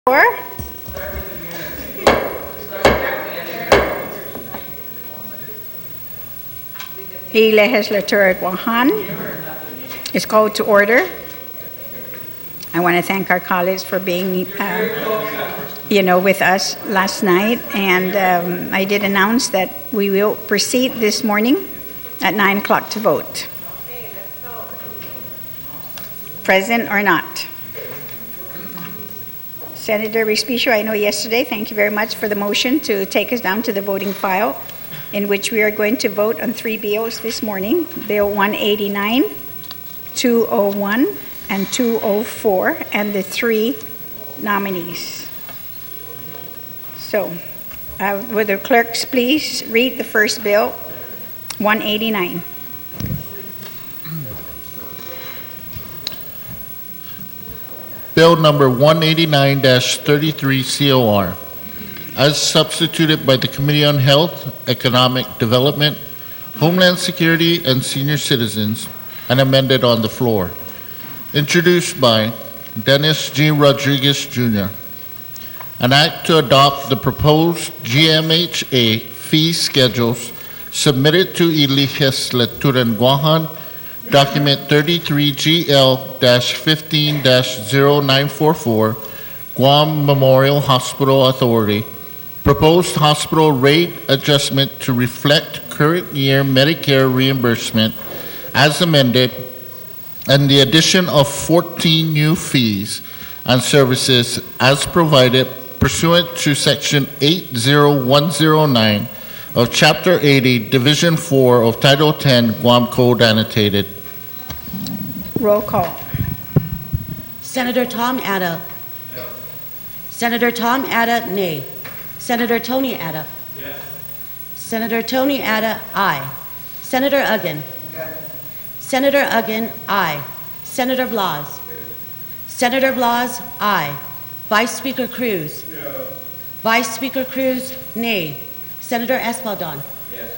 The Legislature at Guam is called to order. I want to thank our colleagues for being, with us last night. And I did announce that we will proceed this morning at 9 o'clock to vote. Present or not. Senator Respicio, I know yesterday, thank you very much for the motion to take us down to the voting file, in which we are going to vote on 3 bills this morning, Bill 189, 201, and 204, and the 3 nominees. So, would the clerks please read the first bill, 189. Bill number 189-33 COR, as substituted by the Committee on Health, Economic Development, Homeland Security, and Senior Citizens, and amended on the floor. Introduced by Dennis G. Rodriguez, Jr. An act to adopt the proposed GMHA fee schedules submitted to the Legislature en Guam, document 33GL-15-0944, Guam Memorial Hospital Authority, proposed hospital rate adjustment to reflect current year Medicare reimbursement as amended, and the addition of 14 new fees and services as provided pursuant to Section 80109 of Chapter 80, Division 4 of Title 10, Guam Code Annotated. Roll call. Senator Tom Atta. No. Senator Tom Atta, nay. Senator Tony Atta. Yes. Senator Tony Atta, aye. Senator Uggan. Yes. Senator Uggan, aye. Senator Blas. Yes. Senator Blas, aye. Vice Speaker Cruz. No. Vice Speaker Cruz, nay. Senator Espaldon. Yes.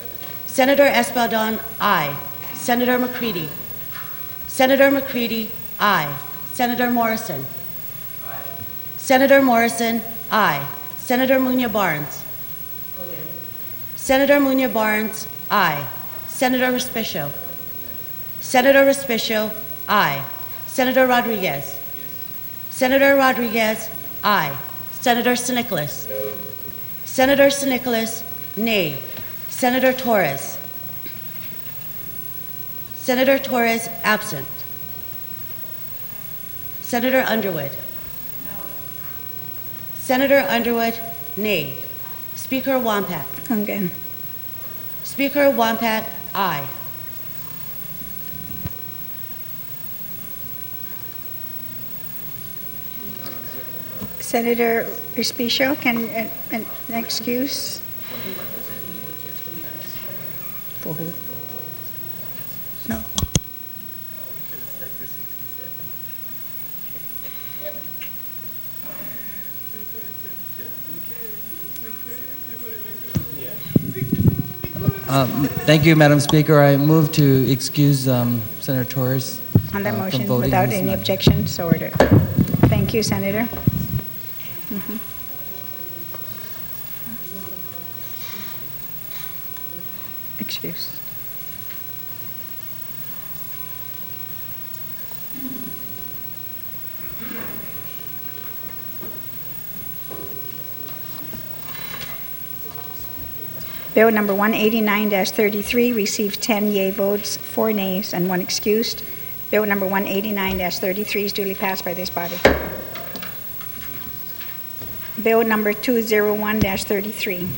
Senator Espaldon, aye. Senator McCready. Senator McCready, aye. Senator Morrison. Aye. Senator Morrison, aye. Senator Muñoz-Barnes. Okay. Senator Muñoz-Barnes, aye. Senator Respicio. Senator Respicio, aye. Senator Rodriguez. Yes. Senator Rodriguez, aye. Senator Sinicolas. No. Senator Sinicolas, nay. Senator Torres. Senator Torres, absent. Senator Underwood. No. Senator Underwood, nay. Speaker Wampat. Again. Speaker Wampat, aye. Senator Respicio, can an excuse? For who? No. Thank you, Madam Speaker. I move to excuse Senator Torres. On the motion, from voting without this any night. objections, so ordered. Thank you, Senator. Excuse. Bill number 189-33 received 10 yea votes, 4 nays, and 1 excused. Bill number 189-33 is duly passed by this body. Bill number 201-33.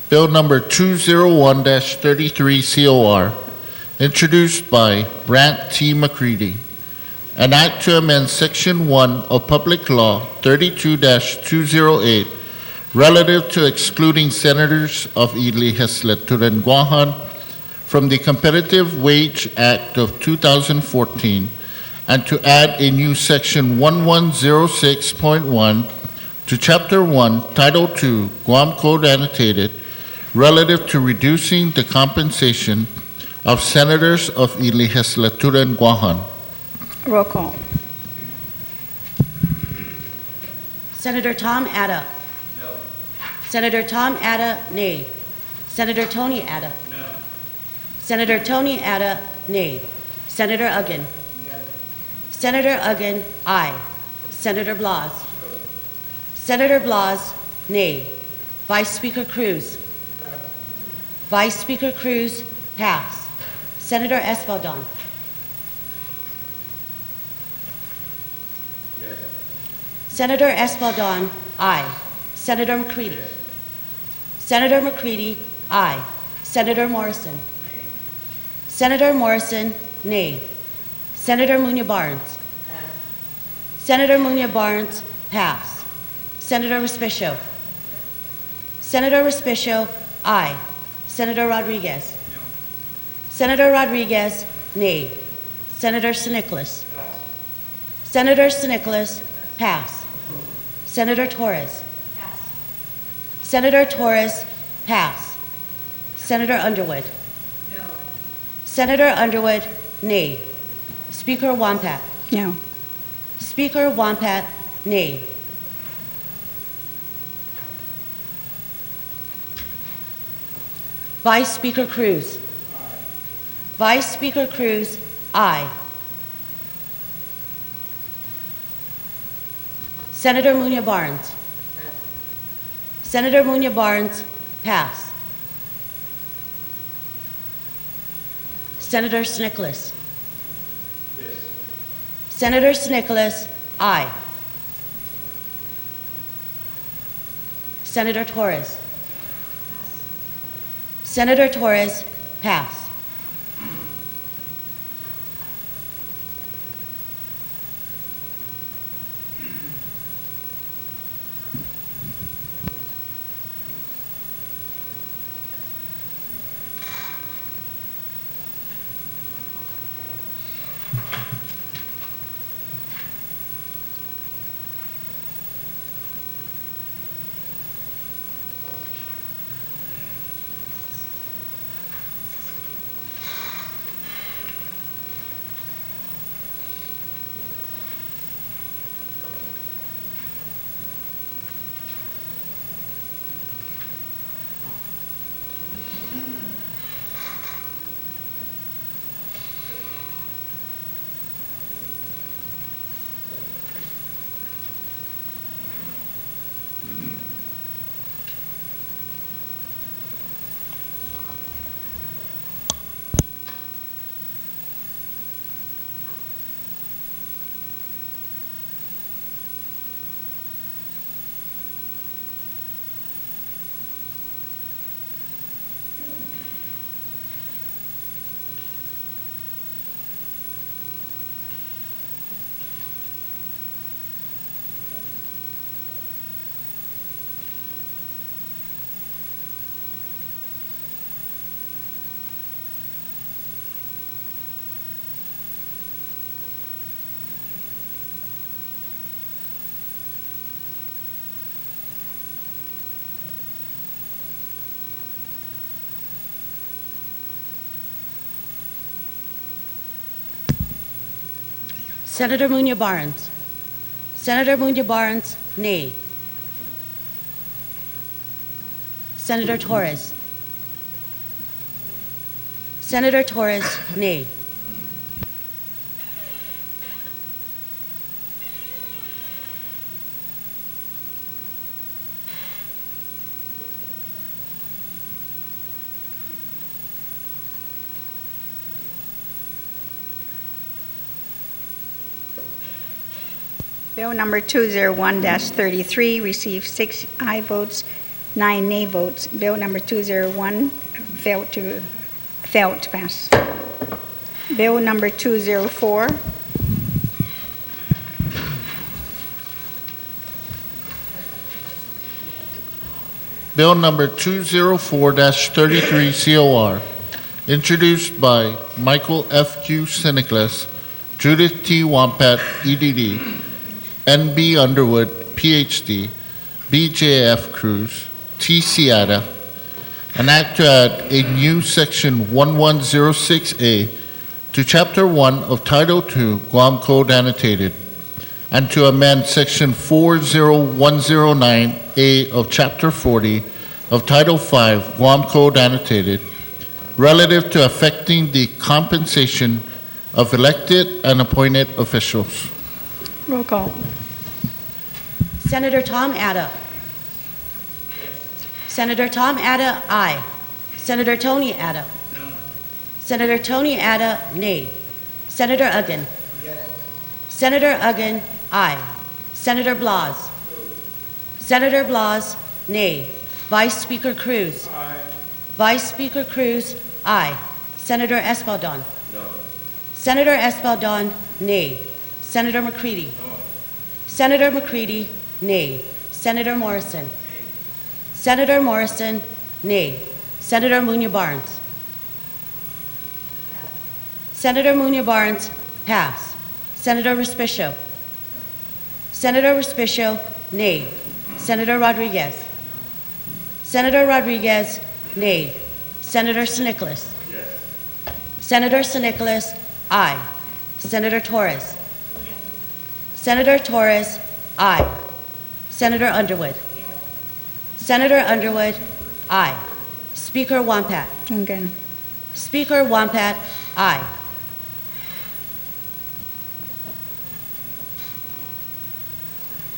Bill number 201-33 COR, introduced by Brant T. McCready. An act to amend Section 1 of Public Law 32-208 relative to excluding senators of the Legislature en Guam from the Competitive Wage Act of 2014 and to add a new Section 1106.1 to Chapter 1, Title 2, Guam Code Annotated, relative to reducing the compensation of Senators of the Legislature in Guam. Roll call. Senator Tom Atta. No. Senator Tom Atta, nay. Senator Tony Atta. No. Senator Tony Atta, nay. Senator Uggan. Yes. Senator Uggan, aye. Senator Blas. Senator Blas, nay. Vice Speaker Cruz. Vice Speaker Cruz, pass. Senator Espaldon. Yes. Senator Espaldon, aye. Senator McCready. Yes. Senator McCready, aye. Senator Morrison. Senator Morrison, nay. Senator Muñoz-Barnes. Senator Muñoz-Barnes, pass. Senator Respicio. Senator Respicio, aye. Senator Rodriguez. No. Senator Rodriguez, nay. Senator Snickles. Senator Snickles, pass. Senator Torres. Pass. Senator Torres, pass. Senator Underwood. No. Senator Underwood, nay. Speaker Wampat. No. Speaker Wampat, nay. Vice Speaker Cruz. Aye. Vice Speaker Cruz, aye. Senator Muñoz-Barnes. Senator Muñoz-Barnes, pass. Senator Snickles. Yes. Senator Snickles, aye. Senator Torres. Senator Torres, pass. Senator Muñoz-Barnes. Senator Muñoz-Barnes, nay. Senator Torres. Senator Torres, nay. Bill number 201-33 received 6 aye votes, 9 nay votes. Bill number 201 failed to pass. Bill number 204. Bill number 204-33 COR, introduced by Michael F.Q. Siniclas, Judith T. Wampat, EDD, N.B. Underwood, Ph.D., B.J.F. Cruz, T. Seata, An act to add a new section 1106A to Chapter 1 of Title 2 Guam Code Annotated, and to amend section 40109A of Chapter 40 of Title 5 Guam Code Annotated relative to affecting the compensation of elected and appointed officials. Roll call. Senator Tom Atta. Senator Tom Atta, aye. Senator Tony Atta. Senator Tony Atta, nay. Senator Uggan. Senator Uggan, aye. Senator Blas. Senator Blas, nay. Vice Speaker Cruz. Vice Speaker Cruz, aye. Senator Espaldon. Senator Espaldon, nay. Senator McCready. Senator McCready, nay. Senator Morrison. Senator Morrison, nay. Senator Munya Barnes. Senator Munya Barnes, pass. Senator Respicio. Senator Respicio, nay. Senator Rodriguez. Senator Rodriguez, nay. Senator Snickles. Senator Snickles, aye. Senator Torres. Senator Torres, aye. Senator Underwood. Senator Underwood, aye. Speaker Wampat. Again. Speaker Wampat, aye.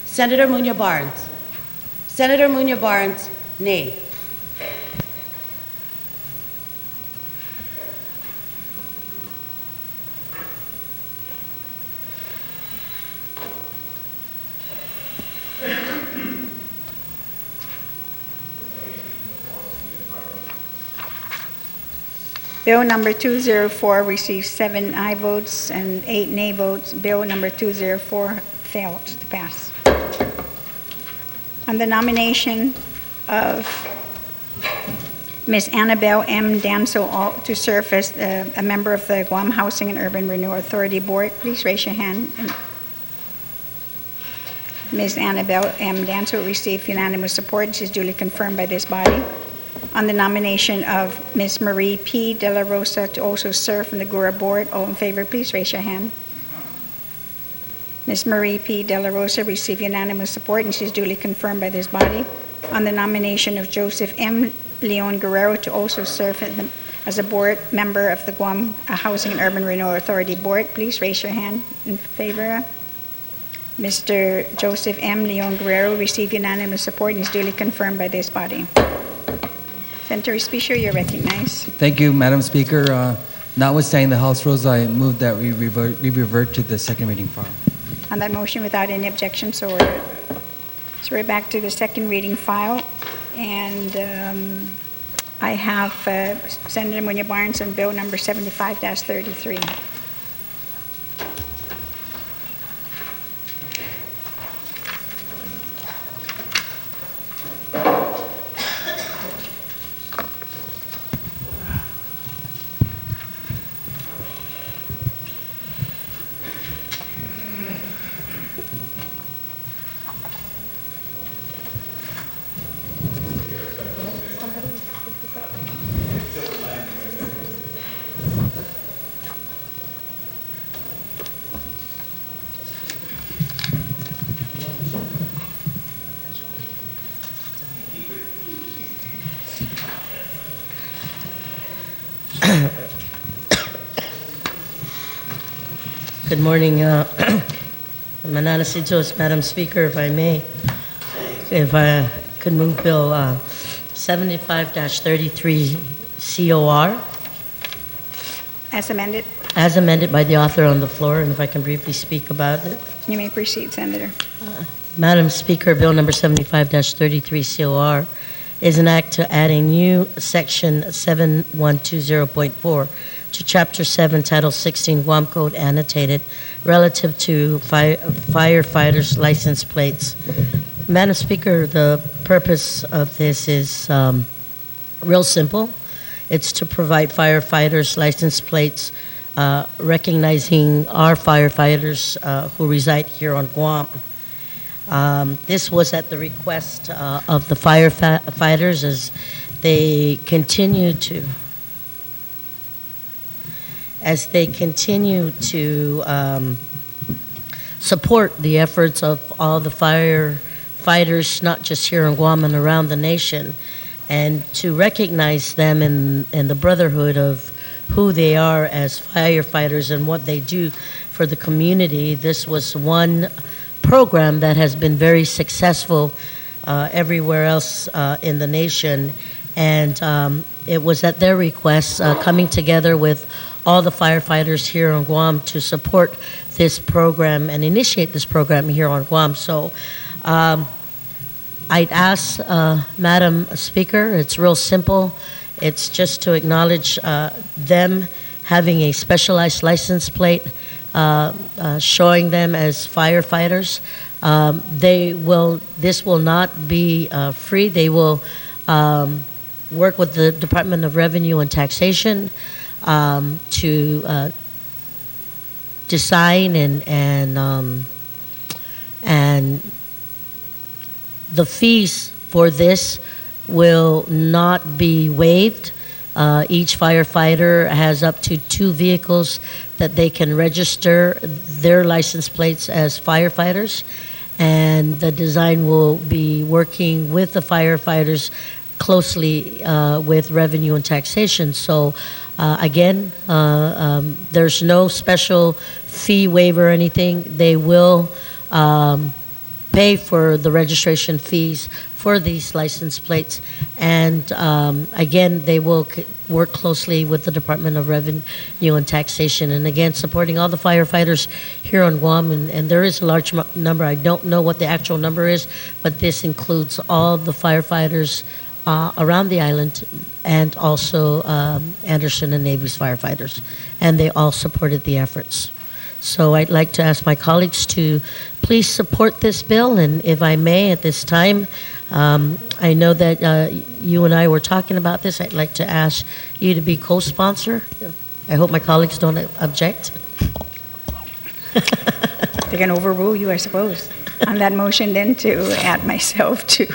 Senator Munya Barnes. Senator Munya Barnes, nay. Bill number 204 received 7 aye votes and 8 nay votes. Bill number 204 failed to pass. On the nomination of Ms. Annabelle M. Danso to serve as a member of the Guam Housing and Urban Renewal Authority Board, please raise your hand. Ms. Annabelle M. Danso received unanimous support. She is duly confirmed by this body. On the nomination of Ms. Marie P. De La Rosa to also serve on the GURA Board, all in favor, please raise your hand. Ms. Marie P. De La Rosa received unanimous support and she is duly confirmed by this body. On the nomination of Joseph M. Leon Guerrero to also serve as a board member of the Guam Housing and Urban Renewal Authority Board, please raise your hand in favor. Mr. Joseph M. Leon Guerrero received unanimous support and is duly confirmed by this body. Senator Respicio, you're recognized. Thank you, Madam Speaker. Notwithstanding the House rules, I move that we revert to the second reading file. On that motion, without any objection, so ordered. So we're back to the second reading file, and I have Senator Munya Barnes on Bill number 75-33. Good morning, Manana Sijos, Madam Speaker, if I may. If I could move Bill 75-33 COR. As amended. As amended by the author on the floor, and if I can briefly speak about it. You may proceed, Senator. Madam Speaker, Bill number 75-33 COR is an act to add a new section 7120.4 to Chapter 7, Title 16, Guam Code Annotated, relative to firefighters' license plates. Madam Speaker, the purpose of this is real simple. It's to provide firefighters' license plates recognizing our firefighters who reside here on Guam. This was at the request of the firefighters, as they continue to as they continue to support the efforts of all the firefighters, not just here in Guam and around the nation, and to recognize them in the brotherhood of who they are as firefighters and what they do for the community. This was one program that has been very successful everywhere else in the nation, and it was at their request, coming together with all the firefighters here on Guam to support this program and initiate this program here on Guam. So I'd ask Madam Speaker, it's real simple. It's just to acknowledge them having a specialized license plate showing them as firefighters. This will not be free. They will work with the Department of Revenue and Taxation to design and the fees for this will not be waived. Each firefighter has up to 2 vehicles that they can register their license plates as firefighters, and the design will be working with the firefighters closely with revenue and taxation. So again, there's no special fee waiver or anything. They will pay for the registration fees for these license plates, and again, they will work closely with the Department of Revenue and Taxation, and again, supporting all the firefighters here on Guam, and there is a large number. I don't know what the actual number is, but this includes all the firefighters around the island, and also Anderson and Navy's firefighters, and they all supported the efforts. So I'd like to ask my colleagues to please support this bill, and if I may at this time, I know that you and I were talking about this. I'd like to ask you to be co-sponsor. I hope my colleagues don't object. They can overrule you, I suppose. On that motion, then, to add myself to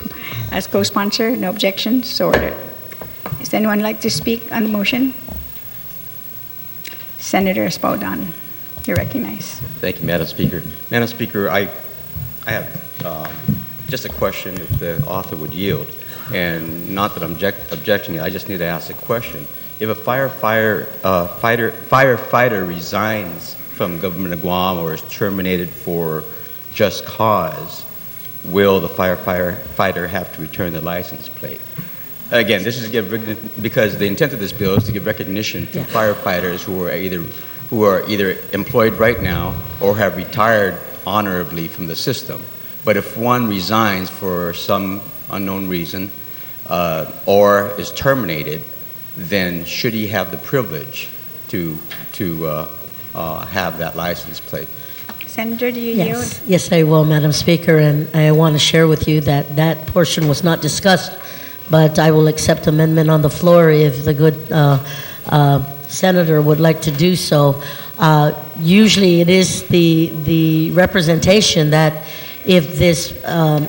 as co-sponsor. No objections, so ordered. Does anyone like to speak on the motion? Senator Espaldon, you're recognized. Thank you, Madam Speaker. Madam Speaker, I have just a question, if the author would yield, and not that I'm objecting, I just need to ask a question. If a firefighter resigns from government of Guam or is terminated for just cause, will the firefighter have to return the license plate? Again, this is because the intent of this bill is to give recognition to firefighters who are either employed right now or have retired honorably from the system. But if one resigns for some unknown reason or is terminated, then should he have the privilege to have that license plate? Senator, do you yield? Yes, I will, Madam Speaker, and I want to share with you that that portion was not discussed, but I will accept amendment on the floor if the good senator would like to do so. Usually it is the representation that if this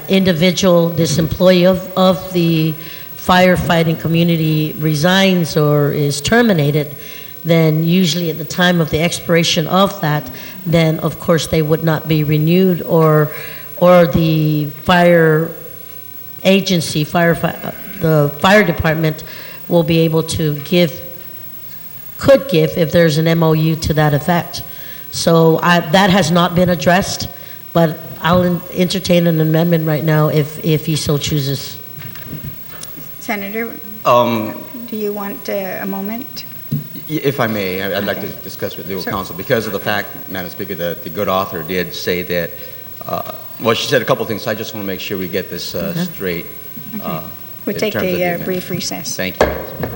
individual, this employee of the firefighting community resigns or is terminated, then usually at the time of the expiration of that, then of course they would not be renewed, or the fire agency, the fire department will be able to could give if there's an MOU to that effect. So that has not been addressed, but I'll entertain an amendment right now if he so chooses. Senator, do you want a moment? If I may, I'd like to discuss with legal counsel, because of the fact, Madam Speaker, that the good author did say that, well, she said a couple of things, so I just want to make sure we get this straight. Okay. We'll take a brief recess. Thank you, Madam Speaker.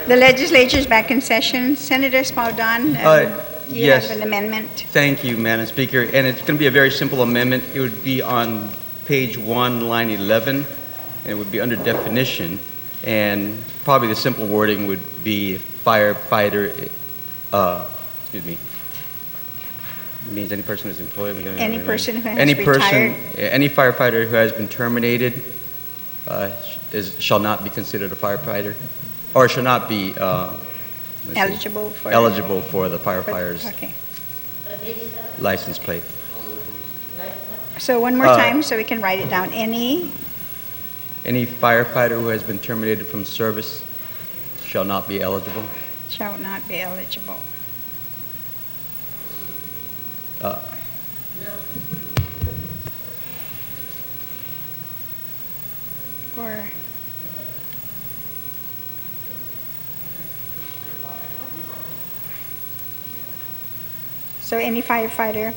The legislature is back in session. Senator Spaldon, you yes. have an amendment. Thank you, Madam Speaker. And it's going to be a very simple amendment. It would be on page 1, line 11, and it would be under definition. And probably the simple wording would be firefighter, excuse me, it means any person who's employed. Any person who has any retired. Any firefighter who has been terminated shall not be considered a firefighter, or shall not be Eligible for the firefighter's Okay. license plate. So one more time so we can write it down. Any firefighter who has been terminated from service shall not be eligible. shall not be eligible. For so any firefighter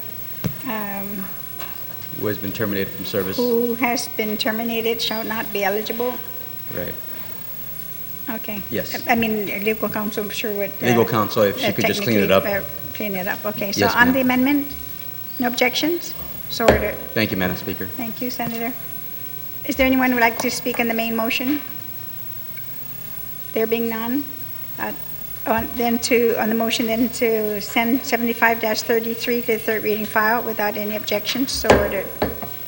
Who has been terminated from service. who has been terminated shall not be eligible? Right. Okay. Yes. I mean, legal counsel, I'm sure would. Legal counsel, if she could just clean it up. Clean it up, okay. So Yes, on ma'am. the amendment, no objections? So ordered. Thank you, Madam Speaker. Thank you, Senator. Is there anyone who would like to speak on the main motion? There being none, on the motion then to send 75-33 to the third reading file without any objections, so ordered.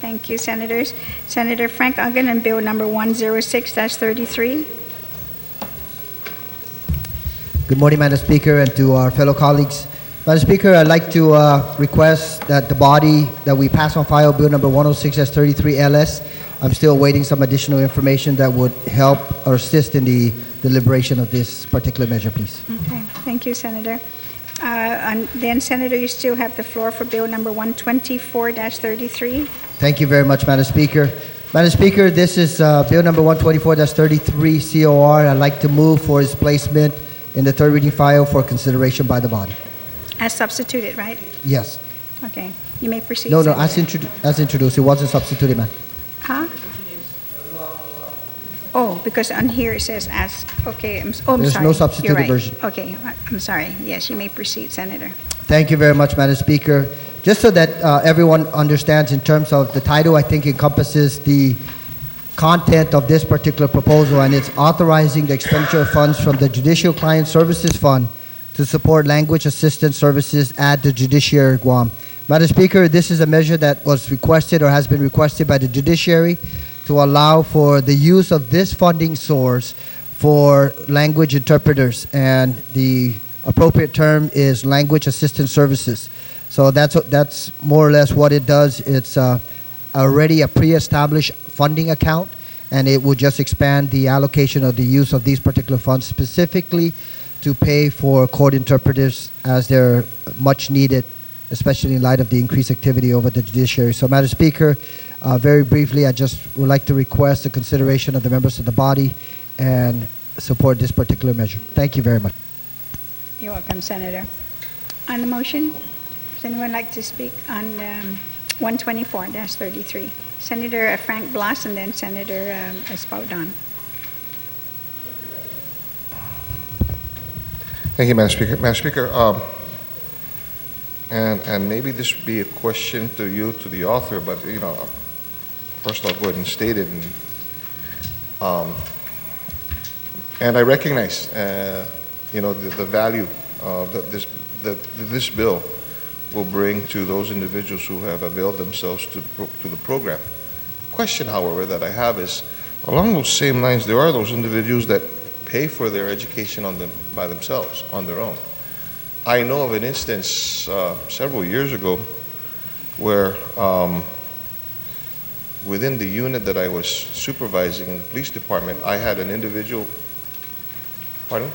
Thank you, Senators. Senator Frank Uggan and Bill number 106-33. Good morning, Madam Speaker, and to our fellow colleagues. Madam Speaker, I'd like to request that the body that we pass on file Bill number 106-33 LS. I'm still awaiting some additional information that would help or assist in the deliberation of this particular measure, please. Okay, thank you, Senator. And then, Senator, you still have the floor for Bill number 124-33. Thank you very much, Madam Speaker. Madam Speaker, this is Bill number 124-33 COR. I'd like to move for its placement in the third reading file for consideration by the body. As substituted, right? Yes. Okay, you may proceed. No, Senator. as introduced. It wasn't substituted, ma'am. Huh? Oh, because on here it says as, okay, I'm There's sorry. no substituted You're right. version. Okay, I'm sorry. Yes, you may proceed, Senator. Thank you very much, Madam Speaker. Just so that everyone understands in terms of the title, I think encompasses the content of this particular proposal, and it's authorizing the expenditure of funds from the Judicial Client Services Fund to support language assistance services at the Judiciary Guam. Madam Speaker, this is a measure that was requested or has been requested by the Judiciary to allow for the use of this funding source for language interpreters, and the appropriate term is language assistance services. So that's more or less what it does. It's already a pre-established funding account, and it would just expand the allocation of the use of these particular funds specifically to pay for court interpreters as they're much needed, especially in light of the increased activity over the judiciary. So, Madam Speaker, very briefly, I just would like to request the consideration of the members of the body and support this particular measure. Thank you very much. You're welcome, Senator. On the motion, does anyone like to speak on 124-33? Senator Frank Blas and then Senator Espaldon. Thank you, Madam Speaker. Madam Speaker, and maybe this would be a question to you, to the author, but first I'll go ahead and state it. And I recognize, the value that this bill will bring to those individuals who have availed themselves to the program. Question, however, that I have is, along those same lines, there are those individuals that pay for their education by themselves, on their own. I know of an instance several years ago where within the unit that I was supervising in the police department, I had an individual. Pardon?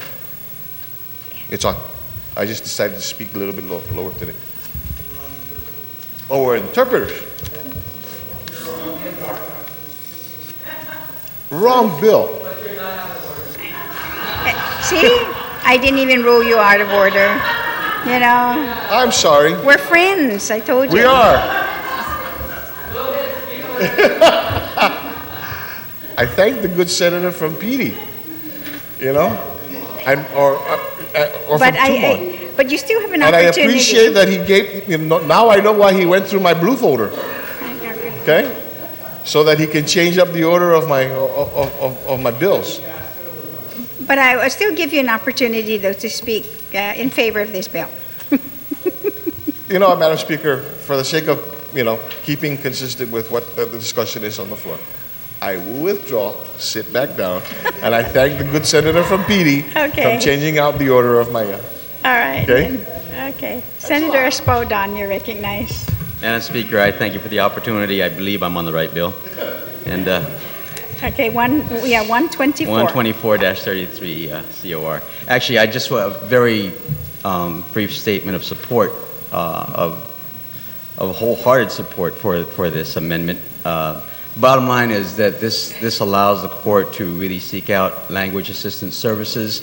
It's on. I just decided to speak a little bit lower today. Oh, we're interpreters. Wrong bill. See? I didn't even rule you out of order. I'm sorry. We're friends, I told you. We are. I thank the good senator from PT. or But from Tumon. but you still have an And I opportunity. appreciate that he gave, now I know why he went through my blue folder, okay? So that he can change up the order of my bills. But I will still give you an opportunity, though, to speak in favor of this bill. Madam Speaker, for the sake of, keeping consistent with what the discussion is on the floor, I will withdraw, sit back down, and I thank the good senator from PD Okay. from changing out the order of my, All right. Okay. then. Okay. Senator Espadon, you're recognized. Madam Speaker, I thank you for the opportunity. I believe I'm on the right bill. And Okay, 124. 124-33 COR. Actually, I just want a very brief statement of support, of wholehearted support for this amendment. Bottom line is that this allows the court to really seek out language assistance services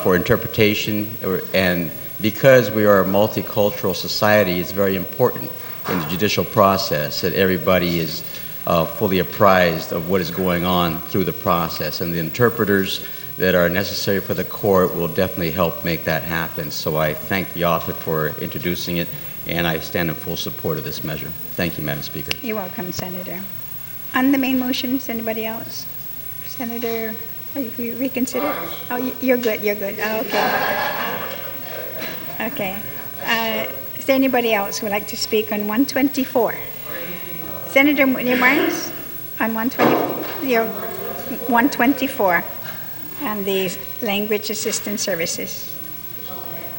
for interpretation, and because we are a multicultural society, it's very important in the judicial process that everybody is fully apprised of what is going on through the process, and the interpreters that are necessary for the court will definitely help make that happen. So I thank the author for introducing it, and I stand in full support of this measure. Thank you, Madam Speaker. You're welcome, Senator. On the main motion, is anybody else? Senator, if you reconsider? Oh, you're good, you're good. Oh, okay. Okay. Is there anybody else who would like to speak on 124? Senator Barnes, on 124, and the language assistance services.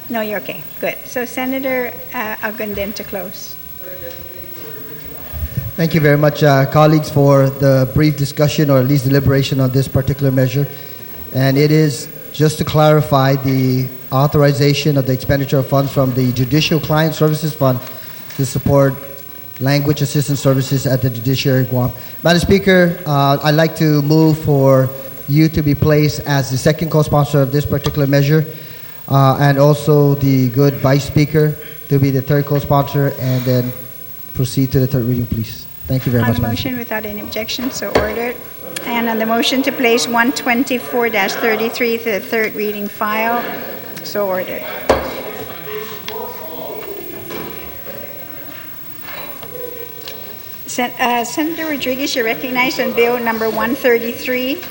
No, you're okay. Good. So, Senator Agunden to close. Thank you very much, colleagues, for the brief discussion, or at least deliberation on this particular measure. And it is, just to clarify, the authorization of the expenditure of funds from the Judicial Client Services Fund to support language assistance services at the Judiciary Guam. Madam Speaker, I'd like to move for you to be placed as the second co-sponsor of this particular measure, and also the good Vice Speaker to be the third co-sponsor, and then proceed to the third reading, please. Thank you very much. On the motion, without any objection, so ordered. And on the motion to place 124-33 to the third reading file, so ordered. Senator Rodriguez, you're recognized on bill number 133.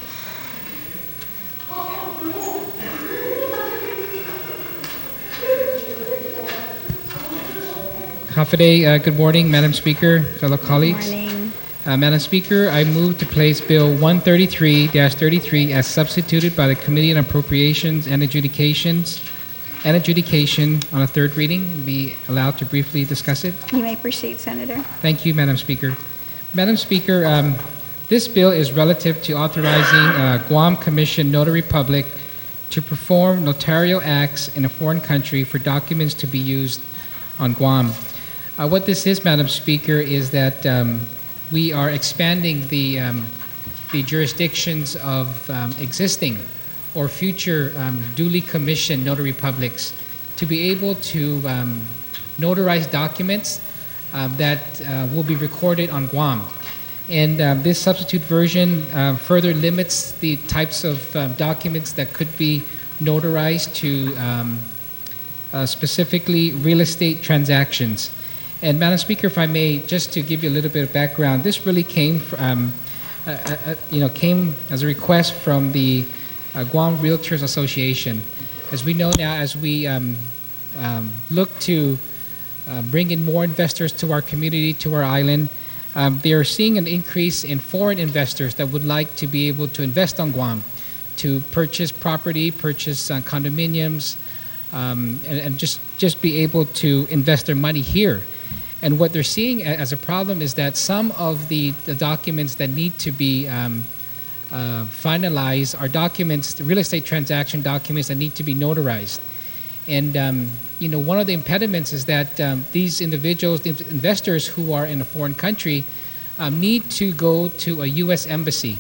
Hafaday, good morning, Madam Speaker, fellow colleagues. Good morning. Madam Speaker, I move to place Bill 133-33 as substituted by the Committee on Appropriations and Adjudication on a third reading, and be allowed to briefly discuss it. You may proceed, Senator. Thank you, Madam Speaker. Madam Speaker, this bill is relative to authorizing Guam Commission Notary Public to perform notarial acts in a foreign country for documents to be used on Guam. What this is, Madam Speaker, is that we are expanding the jurisdictions of existing or future duly commissioned notary publics to be able to notarize documents that will be recorded on Guam. And this substitute version further limits the types of documents that could be notarized to specifically real estate transactions. And Madam Speaker, if I may, just to give you a little bit of background, this really came came as a request from the Guam Realtors Association. As we know now, as we look to bring in more investors to our community, to our island, they are seeing an increase in foreign investors that would like to be able to invest on Guam, to purchase property, purchase condominiums, and just be able to invest their money here. And what they're seeing as a problem is that some of the documents that need to be finalized are documents, the real estate transaction documents that need to be notarized. And one of the impediments is that these individuals, these investors who are in a foreign country, need to go to a U.S. embassy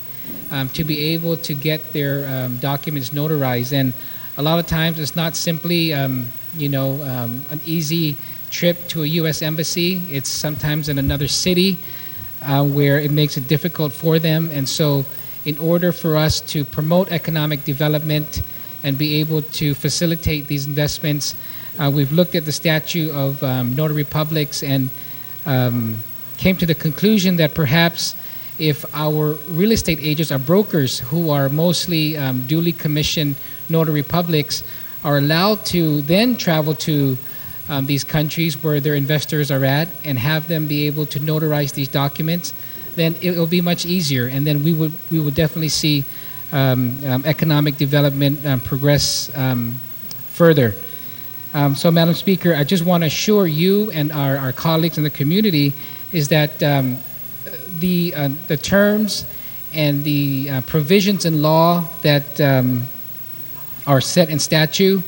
to be able to get their documents notarized. And a lot of times it's not simply an easy trip to a U.S. embassy. It's sometimes in another city where it makes it difficult for them. And so in order for us to promote economic development and be able to facilitate these investments. We've looked at the statute of notary publics and came to the conclusion that perhaps if our real estate agents, our brokers, who are mostly duly commissioned notary publics, are allowed to then travel to these countries where their investors are at and have them be able to notarize these documents, then it will be much easier, and then we will definitely see economic development progress further. So, Madam Speaker, I just want to assure you and our colleagues in the community is that the terms and the provisions in law that are set in statute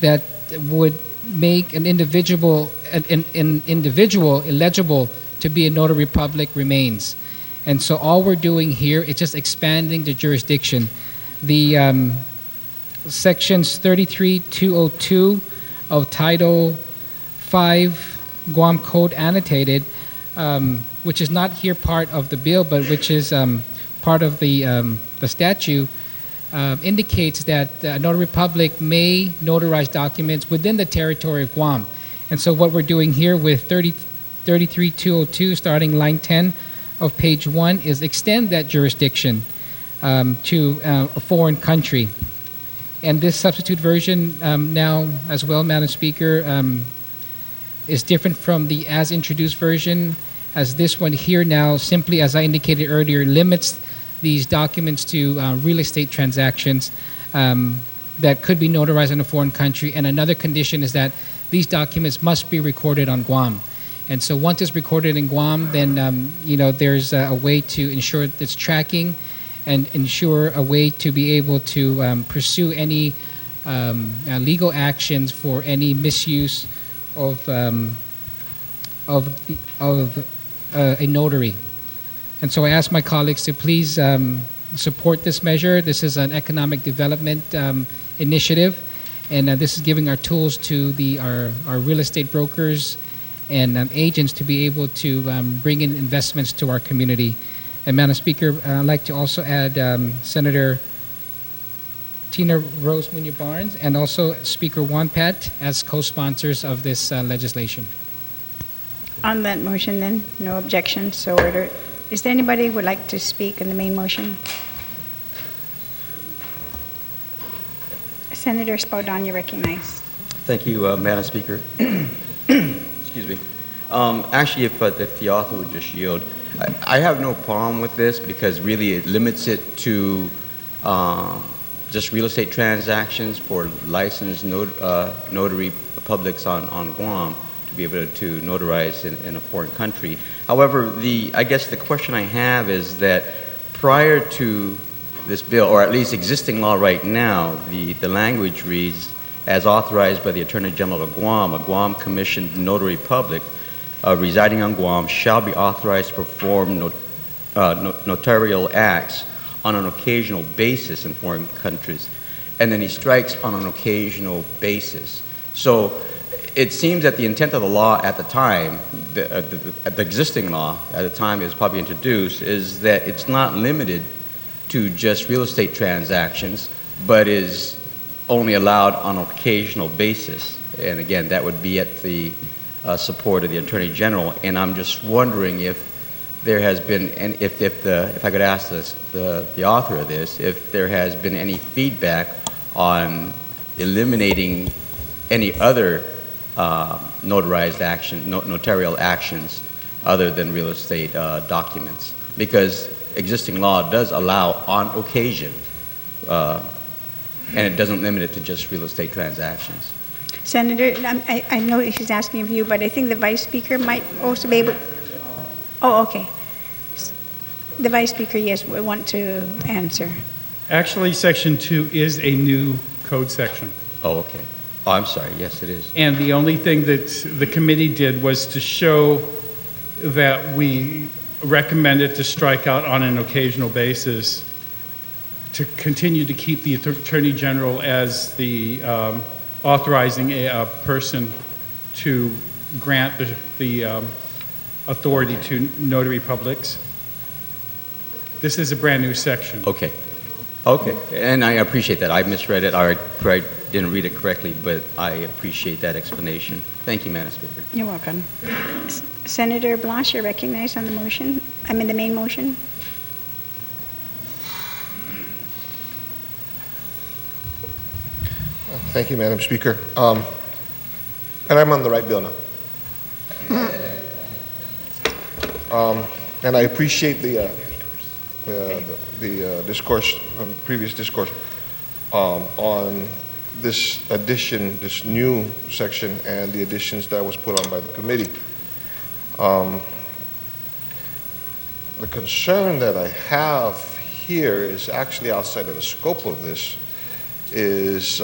that would make an individual eligible to be a notary public remains. And so all we're doing here is just expanding the jurisdiction. The sections 33202 of Title 5 Guam Code Annotated, which is not here part of the bill, but which is part of the statute, indicates that a notary public may notarize documents within the territory of Guam. And so what we're doing here with 33202, starting line 10 of page 1, is extend that jurisdiction to a foreign country. And this substitute version now as well, Madam Speaker, is different from the as introduced version, as this one here now simply, as I indicated earlier, limits these documents to real estate transactions that could be notarized in a foreign country. And another condition is that these documents must be recorded on Guam. And so once it's recorded in Guam, then there's a way to ensure its tracking and ensure a way to be able to pursue any legal actions for any misuse of a notary. And so I ask my colleagues to please support this measure. This is an economic development initiative, and this is giving our tools to our real estate brokers and agents to be able to bring in investments to our community. And Madam Speaker, I'd like to also add Senator Tina Rose Munoz-Barnes and also Speaker Juan Pat as co-sponsors of this legislation. On that motion then, no objection, so ordered. Is there anybody who would like to speak on the main motion? Senator Spaudon, you recognize. Thank you, Madam Speaker. Excuse me. Actually, if the author would just yield, I have no problem with this because really it limits it to just real estate transactions for licensed notary publics on Guam to be able to notarize in a foreign country. However, I guess the question I have is that prior to this bill, or at least existing law right now, the language reads, as authorized by the Attorney General of Guam, a Guam commissioned notary public residing on Guam shall be authorized to perform notarial acts on an occasional basis in foreign countries. And then he strikes on an occasional basis. So it seems that the intent of the law at the time, the existing law at the time it was probably introduced, is that it's not limited to just real estate transactions, but is only allowed on an occasional basis. And again, that would be at the support of the Attorney General. And I'm just wondering if there has been, and if I could ask the author of this, if there has been any feedback on eliminating any other notarized action, notarial actions other than real estate documents, because existing law does allow on occasion, and it doesn't limit it to just real estate transactions. Senator, I know he's asking of you, but I think the Vice Speaker might also be able. Oh, okay. The Vice Speaker, yes, we want to answer. Actually, Section 2 is a new code section. Oh, okay. Oh, I'm sorry. Yes, it is. And the only thing that the committee did was to show that we recommended to strike out on an occasional basis to continue to keep the Attorney General as the authorizing a person to grant the authority to notary publics. This is a brand new section. Okay. Okay, and I appreciate that. I misread it, or I didn't read it correctly, but I appreciate that explanation. Thank you, Madam Speaker. You're welcome. Senator Blanche, you're recognized on the motion. The main motion. Thank you, Madam Speaker. And I'm on the right bill now. And I appreciate the discourse, previous discourse, on this addition, this new section, and the additions that was put on by the committee. The concern that I have here is actually outside of the scope of this, is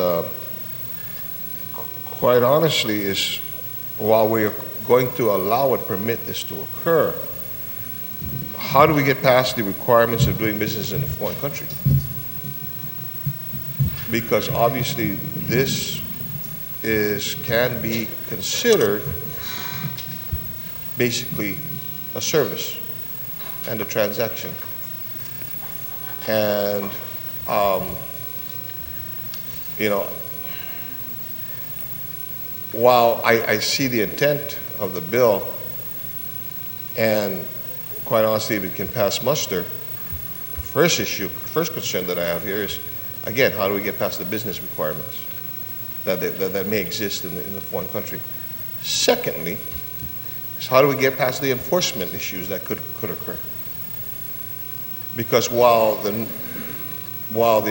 quite honestly, is while we're going to allow and permit this to occur, how do we get past the requirements of doing business in a foreign country? Because obviously this can be considered basically a service and a transaction. And, while I see the intent of the bill, and quite honestly, if it can pass muster, first concern that I have here is, again, how do we get past the business requirements that may exist in the foreign country? Secondly, is how do we get past the enforcement issues that could occur? Because while the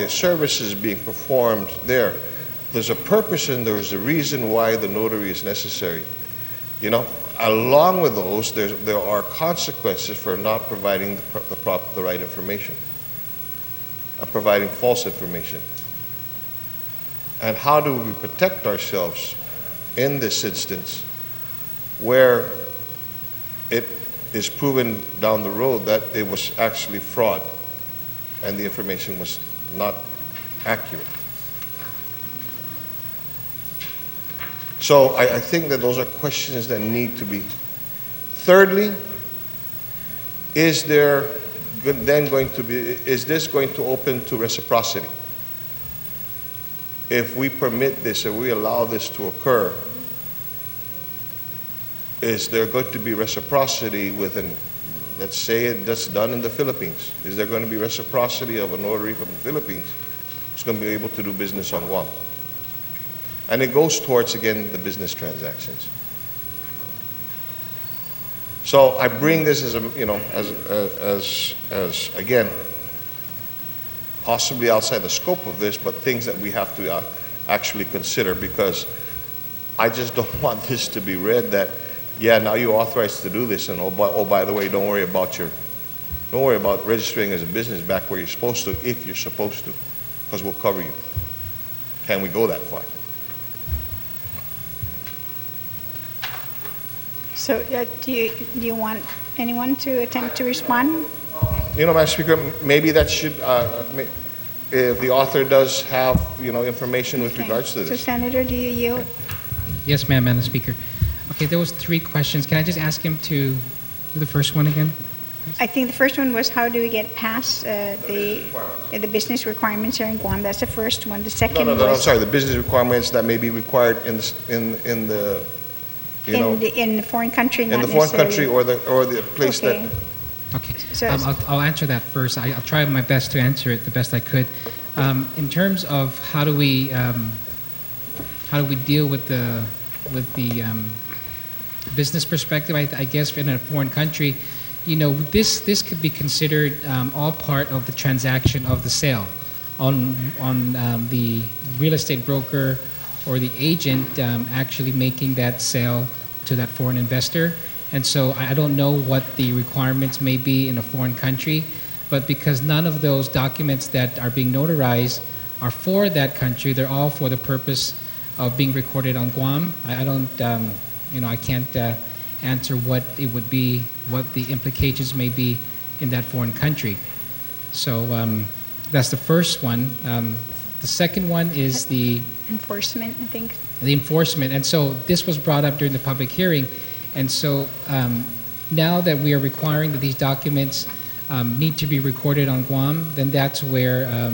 service is being performed there's a purpose and there's a reason why the notary is necessary. Along with those, there are consequences for not providing the right information, providing false information. And how do we protect ourselves in this instance where it is proven down the road that it was actually fraud and the information was not accurate? So I think that those are questions that need to be. Thirdly, is this going to open to reciprocity? If we permit this and we allow this to occur, is there going to be reciprocity let's say that's done in the Philippines? Is there going to be reciprocity of a notary from the Philippines who's going to be able to do business on Guam? And it goes towards, again, the business transactions. So I bring this as again, possibly outside the scope of this, but things that we have to actually consider, because I just don't want this to be read that, now you're authorized to do this, and by the way, don't worry about registering as a business back where you're supposed to, if you're supposed to, because we'll cover you. Can we go that far? So do you want anyone to attempt to respond? Madam Speaker, maybe that should, if the author does have, information with regards to this. So Senator, do you yield? Yes, ma'am, Madam Speaker. Okay, there was 3 questions. Can I just ask him to do the first one again? I think the first one was how do we get past the business requirements here in Guam? That's the first one. The second No, I'm sorry. The business requirements that may be required in the foreign country, in the foreign country or the place okay. that. Okay, So I'll answer that first. I'll try my best to answer it the best I could. In terms of how do we deal with the business perspective, I guess in a foreign country, this could be considered all part of the transaction of the sale on the real estate broker or the agent actually making that sale to that foreign investor. And so I don't know what the requirements may be in a foreign country, but because none of those documents that are being notarized are for that country, they're all for the purpose of being recorded on Guam. I don't, I can't answer what it would be, what the implications may be in that foreign country. So that's the first one. The second one is the enforcement, I think. The enforcement. And so this was brought up during the public hearing. And so now that we are requiring that these documents need to be recorded on Guam, then that's where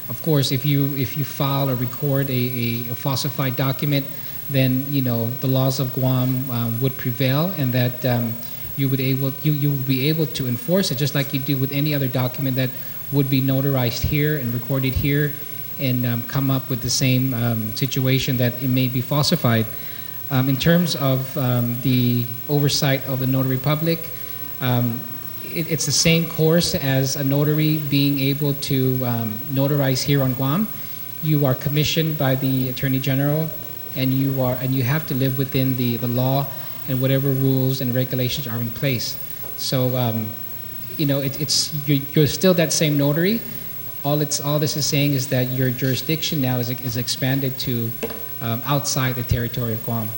Of course, if you file or record a falsified document, then the laws of Guam would prevail, and that you would be able to enforce it just like you do with any other document that would be notarized here and recorded here, and come up with the same situation that it may be falsified. In terms of the oversight of the notary public, it's the same course as a notary being able to notarize here on Guam. You are commissioned by the Attorney General, and you have to live within the law and whatever rules and regulations are in place. So you're still that same notary. All this is saying is that your jurisdiction now is expanded to outside the territory of Guam.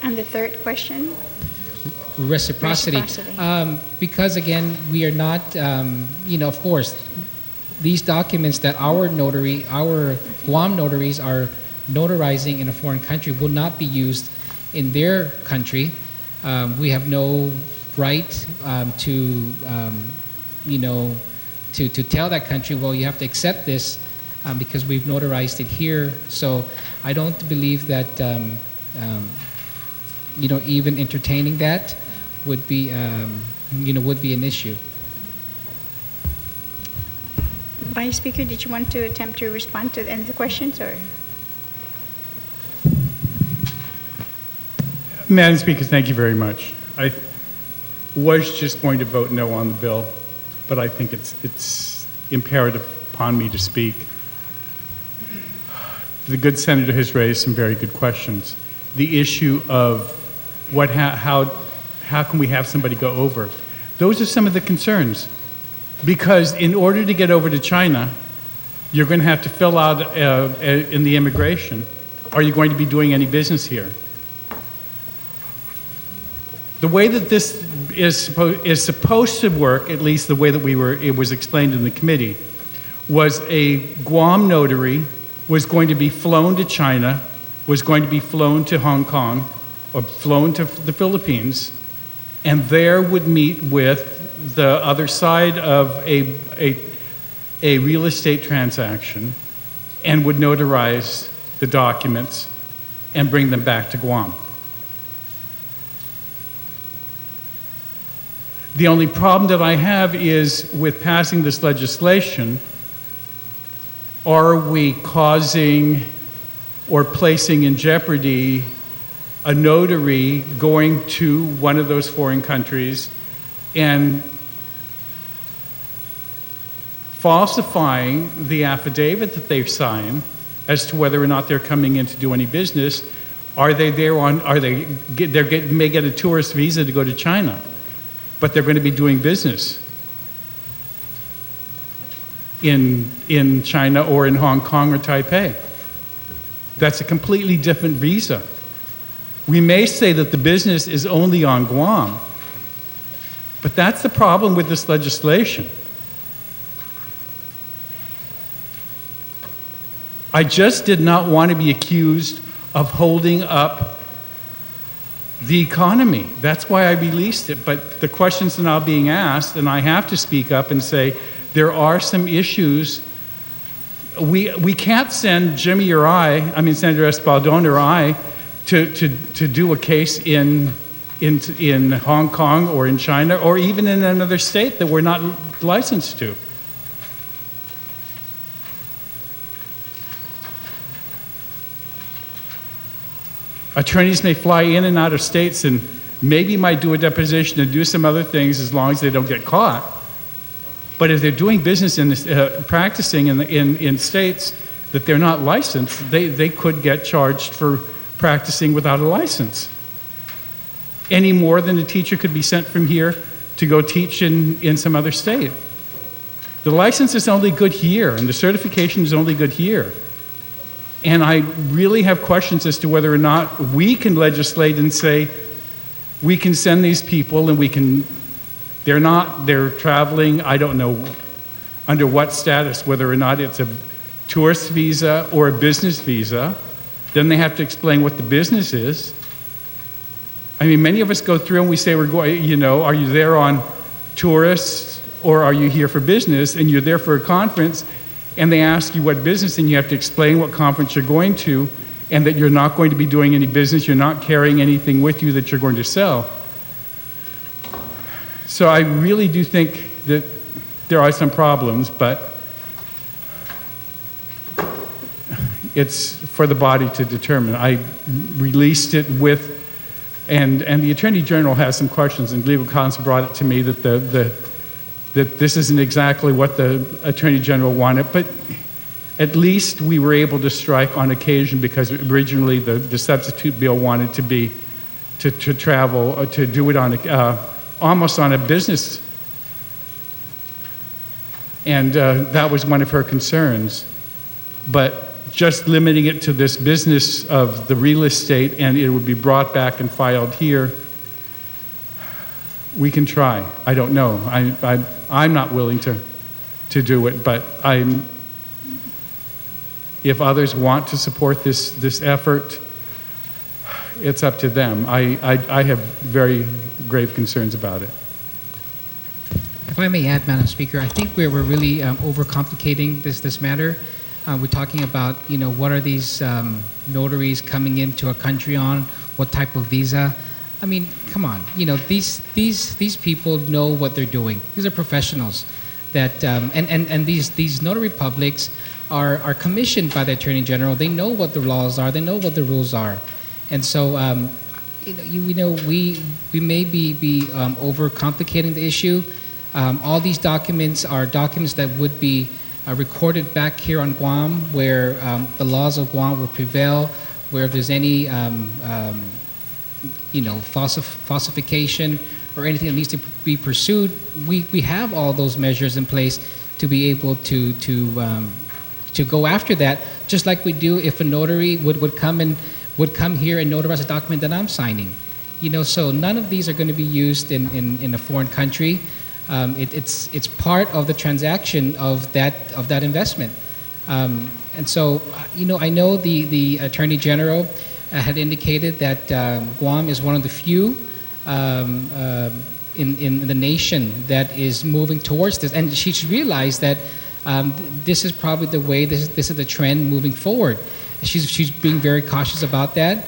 And the third question? Reciprocity. Because again, we are not, of course, these documents that our Guam notaries are notarizing in a foreign country will not be used in their country. We have no right to tell that country, well, you have to accept this because we've notarized it here. So I don't believe that even entertaining that would be an issue. Vice Speaker, did you want to attempt to respond to any of the questions, or? Madam Speaker, thank you very much. I was just going to vote no on the bill, but I think it's imperative upon me to speak. The good senator has raised some very good questions. The issue of how can we have somebody go over? Those are some of the concerns. Because in order to get over to China, you're going to have to fill out in the immigration, are you going to be doing any business here? The way that this is supposed to work, at least the way that it was explained in the committee, was a Guam notary was going to be flown to China, was going to be flown to Hong Kong, or flown to the Philippines, and there would meet with the other side of a real estate transaction and would notarize the documents and bring them back to Guam. The only problem that I have is with passing this legislation, are we causing or placing in jeopardy a notary going to one of those foreign countries and falsifying the affidavit that they've signed as to whether or not they're coming in to do any business? Are they there may get a tourist visa to go to China, but they're going to be doing business in China or in Hong Kong or Taipei. That's a completely different visa. We may say that the business is only on Guam, but that's the problem with this legislation. I just did not want to be accused of holding up the economy. That's why I released it. But the questions are now being asked, and I have to speak up and say there are some issues. We can't send Jimmy or Senator Espaldon or I, to do a case in Hong Kong or in China or even in another state that we're not licensed to. Attorneys may fly in and out of states and maybe might do a deposition and do some other things as long as they don't get caught. But if they're doing business practicing in states that they're not licensed, they could get charged for practicing without a license. Any more than a teacher could be sent from here to go teach in some other state. The license is only good here, and the certification is only good here. And I really have questions as to whether or not we can legislate and say, we can send these people and they're traveling, I don't know under what status, whether or not it's a tourist visa or a business visa. Then they have to explain what the business is. I mean, many of us go through and we say, we're going, are you there on tourists or are you here for business? And you're there for a conference, and they ask you what business, and you have to explain what conference you're going to, and that you're not going to be doing any business, you're not carrying anything with you that you're going to sell. So I really do think that there are some problems, but it's for the body to determine. I released it with, and the Attorney General has some questions, and legal counsel brought it to me that that this isn't exactly what the Attorney General wanted, but at least we were able to strike on occasion, because originally the substitute bill wanted to be to travel, to do it on almost on a business. And that was one of her concerns. But just limiting it to this business of the real estate, and it would be brought back and filed here, we can try. I don't know. I'm not willing to do it, but if others want to support this effort, it's up to them. I have very grave concerns about it. If I may add, Madam Speaker, I think we're really overcomplicating this matter. We're talking about, what are these notaries coming into a country on, what type of visa. I mean, come on, these people know what they're doing. These are professionals that, and these notary publics are commissioned by the Attorney General. They know what the laws are. They know what the rules are. And so, we may be overcomplicating the issue. All these documents are documents that would be recorded back here on Guam, where the laws of Guam will prevail, where if there's any falsification or anything that needs to be pursued, we have all those measures in place to be able to go after that, just like we do if a notary would come here and notarize a document that I'm signing. So none of these are going to be used in a foreign country. It's part of the transaction of that investment. And so, I know the Attorney General had indicated that Guam is one of the few in the nation that is moving towards this. And she should realize that this is probably the way, this is the trend moving forward. She's being very cautious about that.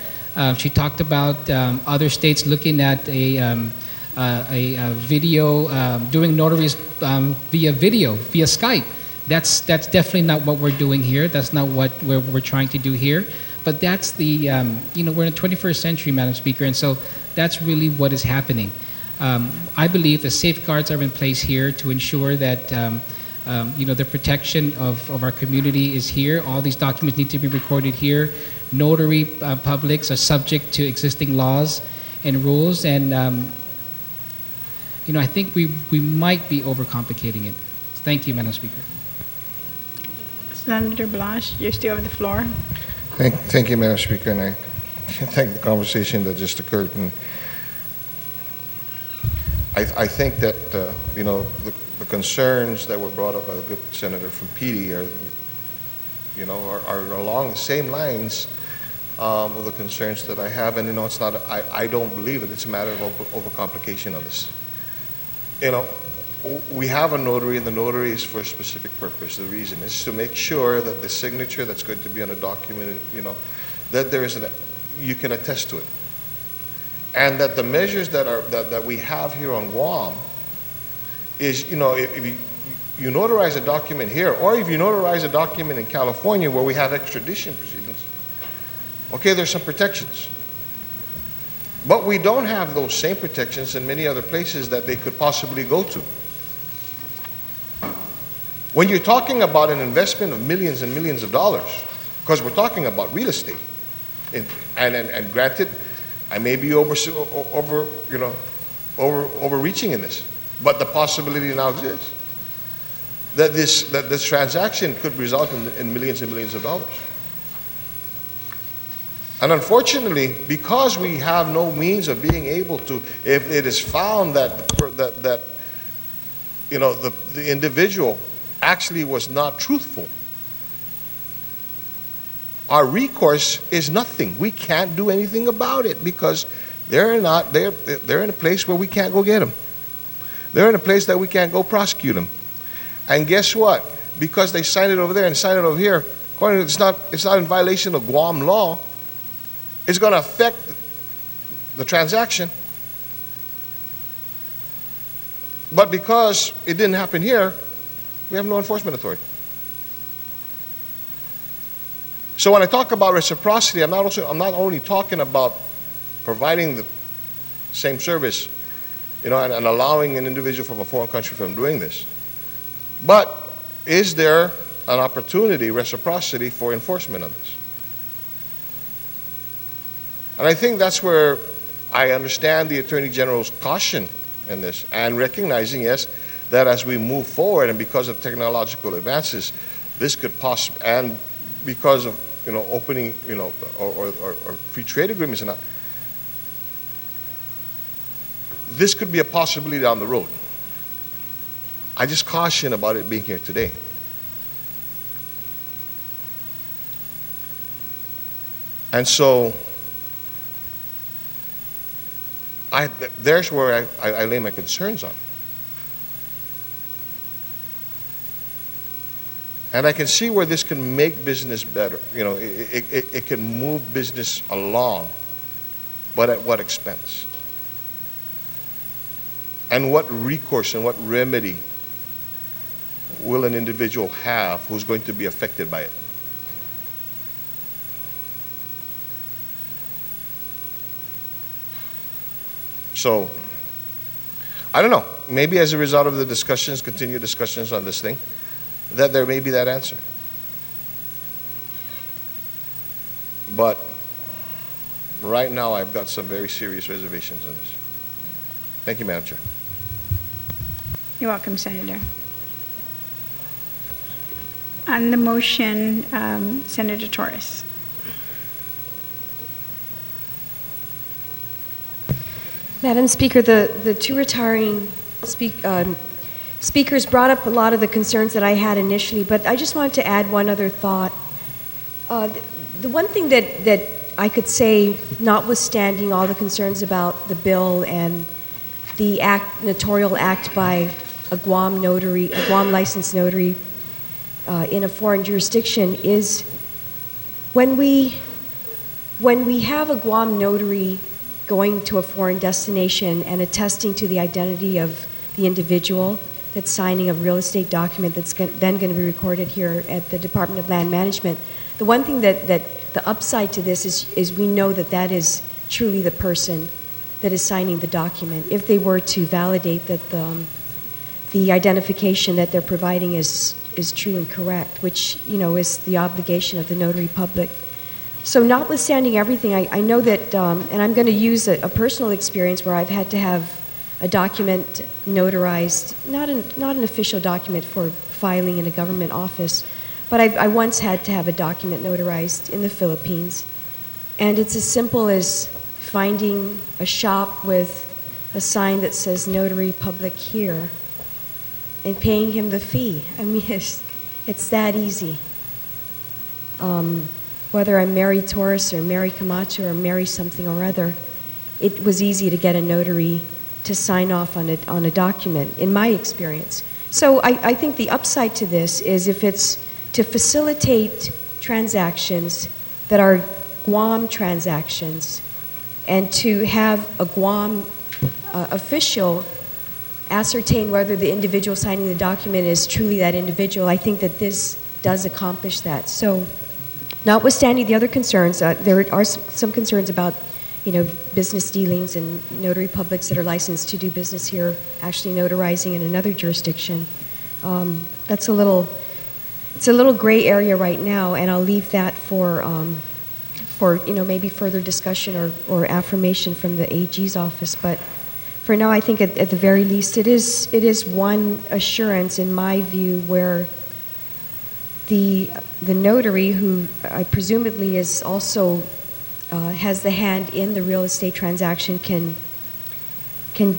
She talked about other states looking at a video, doing notaries via video, via Skype. That's definitely not what we're doing here. That's not what we're trying to do here. But that's the, we're in the 21st century, Madam Speaker, and so that's really what is happening. I believe the safeguards are in place here to ensure that, the protection of our community is here. All these documents need to be recorded here. Notary publics are subject to existing laws and rules, and I think we might be overcomplicating it. Thank you, Madam Speaker. Senator Blanche, you still have the floor. Thank you, Madam Speaker, and I thank the conversation that just occurred. And I think that the concerns that were brought up by the good senator from PT are along the same lines of the concerns that I have. And it's not. I don't believe it. It's a matter of overcomplication of this. We have a notary, and the notary is for a specific purpose. The reason is to make sure that the signature that's going to be on a document, that there is you can attest to it, and that the measures that we have here on Guam is, if you notarize a document here, or if you notarize a document in California where we have extradition proceedings, okay, there's some protections. But we don't have those same protections in many other places that they could possibly go to. When you're talking about an investment of millions and millions of dollars, because we're talking about real estate, and granted, I may be overreaching in this, but the possibility now exists that this transaction could result in millions and millions of dollars. And unfortunately, because we have no means of being able to, if it is found that the individual actually was not truthful, our recourse is nothing. We can't do anything about it because they're in a place where we can't go get them. They're in a place that we can't go prosecute them. And guess what? Because they signed it over there and signed it over here, according to, it's not in violation of Guam law. It's going to affect the transaction. But because it didn't happen here, we have no enforcement authority. So when I talk about reciprocity, I'm not only talking about providing the same service, and allowing an individual from a foreign country from doing this. But is there an opportunity, reciprocity, for enforcement of this? And I think that's where I understand the Attorney General's caution in this, and recognizing, yes, that as we move forward and because of technological advances, this could possibly, and because of opening, or free trade agreements and not, this could be a possibility down the road. I just caution about it being here today. And so, there's where I lay my concerns on. And I can see where this can make business better. It can move business along, but at what expense? And what recourse and what remedy will an individual have who's going to be affected by it? So, I don't know. Maybe as a result of the discussions, continued discussions on this thing, that there may be that answer. But right now, I've got some very serious reservations on this. Thank you, Madam Chair. You're welcome, Senator. On the motion, Senator Torres. Madam Speaker, the two retiring speakers brought up a lot of the concerns that I had initially, but I just wanted to add one other thought. The one thing that I could say, notwithstanding all the concerns about the bill and the notarial act by a Guam notary, a Guam licensed notary in a foreign jurisdiction, is when we have a Guam notary going to a foreign destination and attesting to the identity of the individual that's signing a real estate document that's then going to be recorded here at the Department of Land Management. The one thing that the upside to this is we know that is truly the person that is signing the document. If they were to validate that the identification that they're providing is true and correct, which is the obligation of the notary public. So notwithstanding everything, I know that, and I'm going to use a personal experience where I've had to have a document notarized, not an official document for filing in a government office, but I once had to have a document notarized in the Philippines. And it's as simple as finding a shop with a sign that says Notary Public here and paying him the fee. I mean, it's that easy. Whether I'm Mary Torres or Mary Camacho or Mary something or other, it was easy to get a notary to sign off on a document, in my experience. So I think the upside to this is if it's to facilitate transactions that are Guam transactions and to have a Guam official ascertain whether the individual signing the document is truly that individual, I think that this does accomplish that. So, notwithstanding the other concerns, there are some concerns about, business dealings and notary publics that are licensed to do business here actually notarizing in another jurisdiction. It's a little gray area right now, and I'll leave that for maybe further discussion or affirmation from the AG's office. But for now, I think at the very least, it is one assurance in my view where the notary, who I presumably is also has the hand in the real estate transaction, can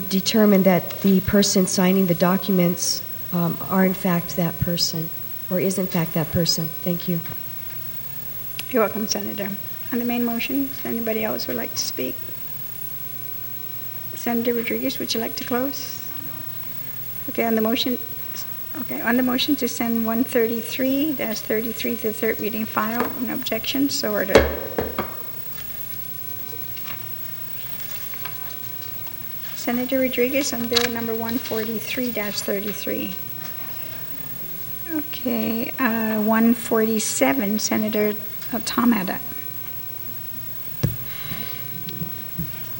determine that the person signing the documents are in fact that person, or is in fact that person. Thank you. You're welcome, Senator. On the main motion, does anybody else would like to speak? Senator Rodriguez, would you like to close? Okay, on the motion, to send 133-33 to the third reading file, no objections, so ordered. Senator Rodriguez on bill number 143-33. Okay, 147, Senator Tamada.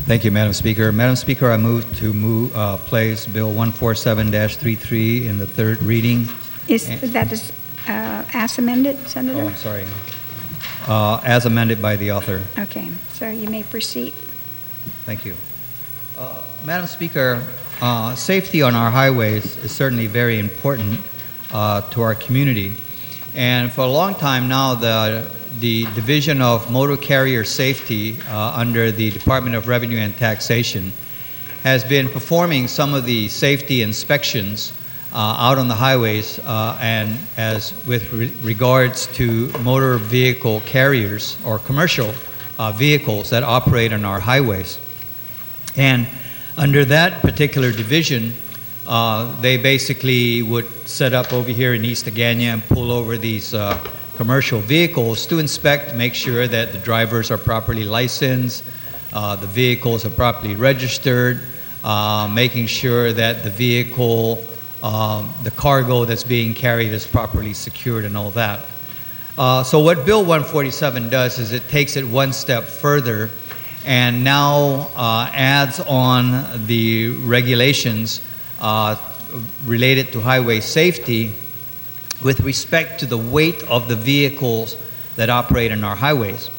Thank you, Madam Speaker. Madam Speaker, I move to place Bill 147-33 in the third reading. That is as amended, Senator? Oh, I'm sorry. As amended by the author. Okay, so you may proceed. Thank you. Madam Speaker, safety on our highways is certainly very important to our community. And for a long time now, the Division of Motor Carrier Safety under the Department of Revenue and Taxation has been performing some of the safety inspections out on the highways and as with regards to motor vehicle carriers or commercial vehicles that operate on our highways. And under that particular division, they basically would set up over here in East Agana and pull over these commercial vehicles to inspect, make sure that the drivers are properly licensed, the vehicles are properly registered, making sure that the vehicle, the cargo that's being carried is properly secured and all that. So what Bill 147 does is it takes it one step further and now adds on the regulations related to highway safety with respect to the weight of the vehicles that operate on our highways.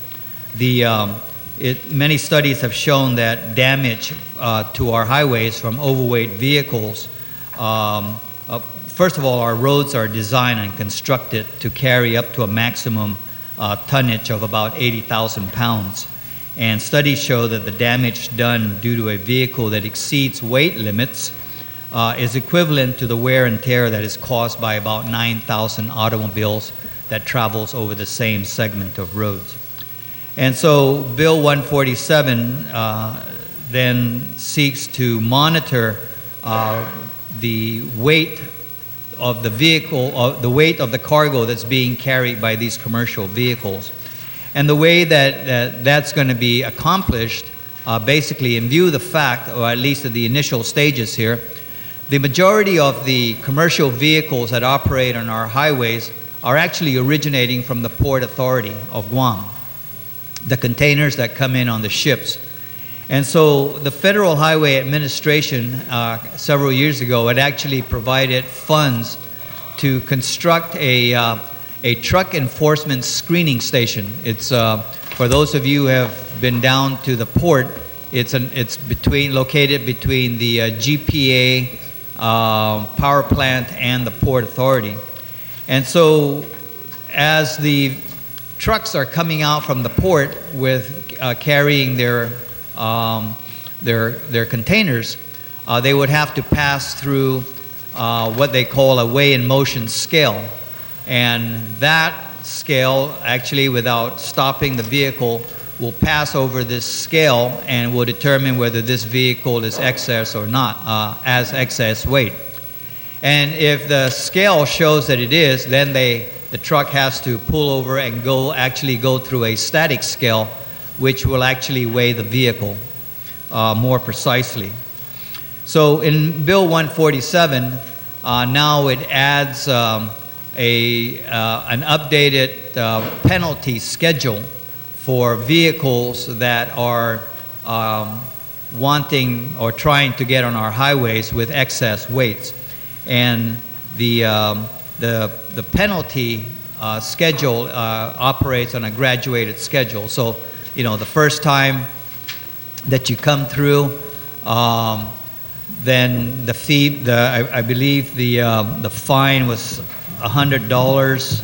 Many studies have shown that damage to our highways from overweight vehicles, first of all, our roads are designed and constructed to carry up to a maximum tonnage of about 80,000 pounds. And studies show that the damage done due to a vehicle that exceeds weight limits is equivalent to the wear and tear that is caused by about 9,000 automobiles that travels over the same segment of roads. And so Bill 147 then seeks to monitor the weight of the vehicle, the weight of the cargo that's being carried by these commercial vehicles. And the way that that's going to be accomplished, basically in view of the fact, or at least at the initial stages here, the majority of the commercial vehicles that operate on our highways are actually originating from the Port Authority of Guam, the containers that come in on the ships. And so the Federal Highway Administration several years ago had actually provided funds to construct a truck enforcement screening station. It's for those of you who have been down to the port, it's located between the GPA power plant and the Port Authority. And so as the trucks are coming out from the port with carrying their containers, they would have to pass through what they call a weigh in motion scale. And that scale, actually without stopping the vehicle, will pass over this scale and will determine whether this vehicle is excess or not, as excess weight. And if the scale shows that it is, then the truck has to pull over and actually go through a static scale, which will actually weigh the vehicle more precisely. So in Bill 147, now it adds an updated penalty schedule for vehicles that are wanting or trying to get on our highways with excess weights. And the penalty schedule operates on a graduated schedule. So, the first time that you come through, then the fee, I believe the fine was $100.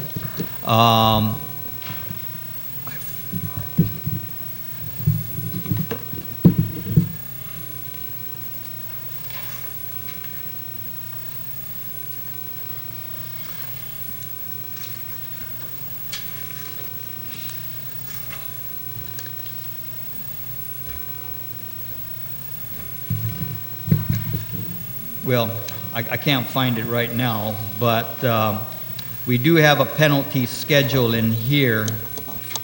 Well, I can't find it right now, but we do have a penalty schedule in here,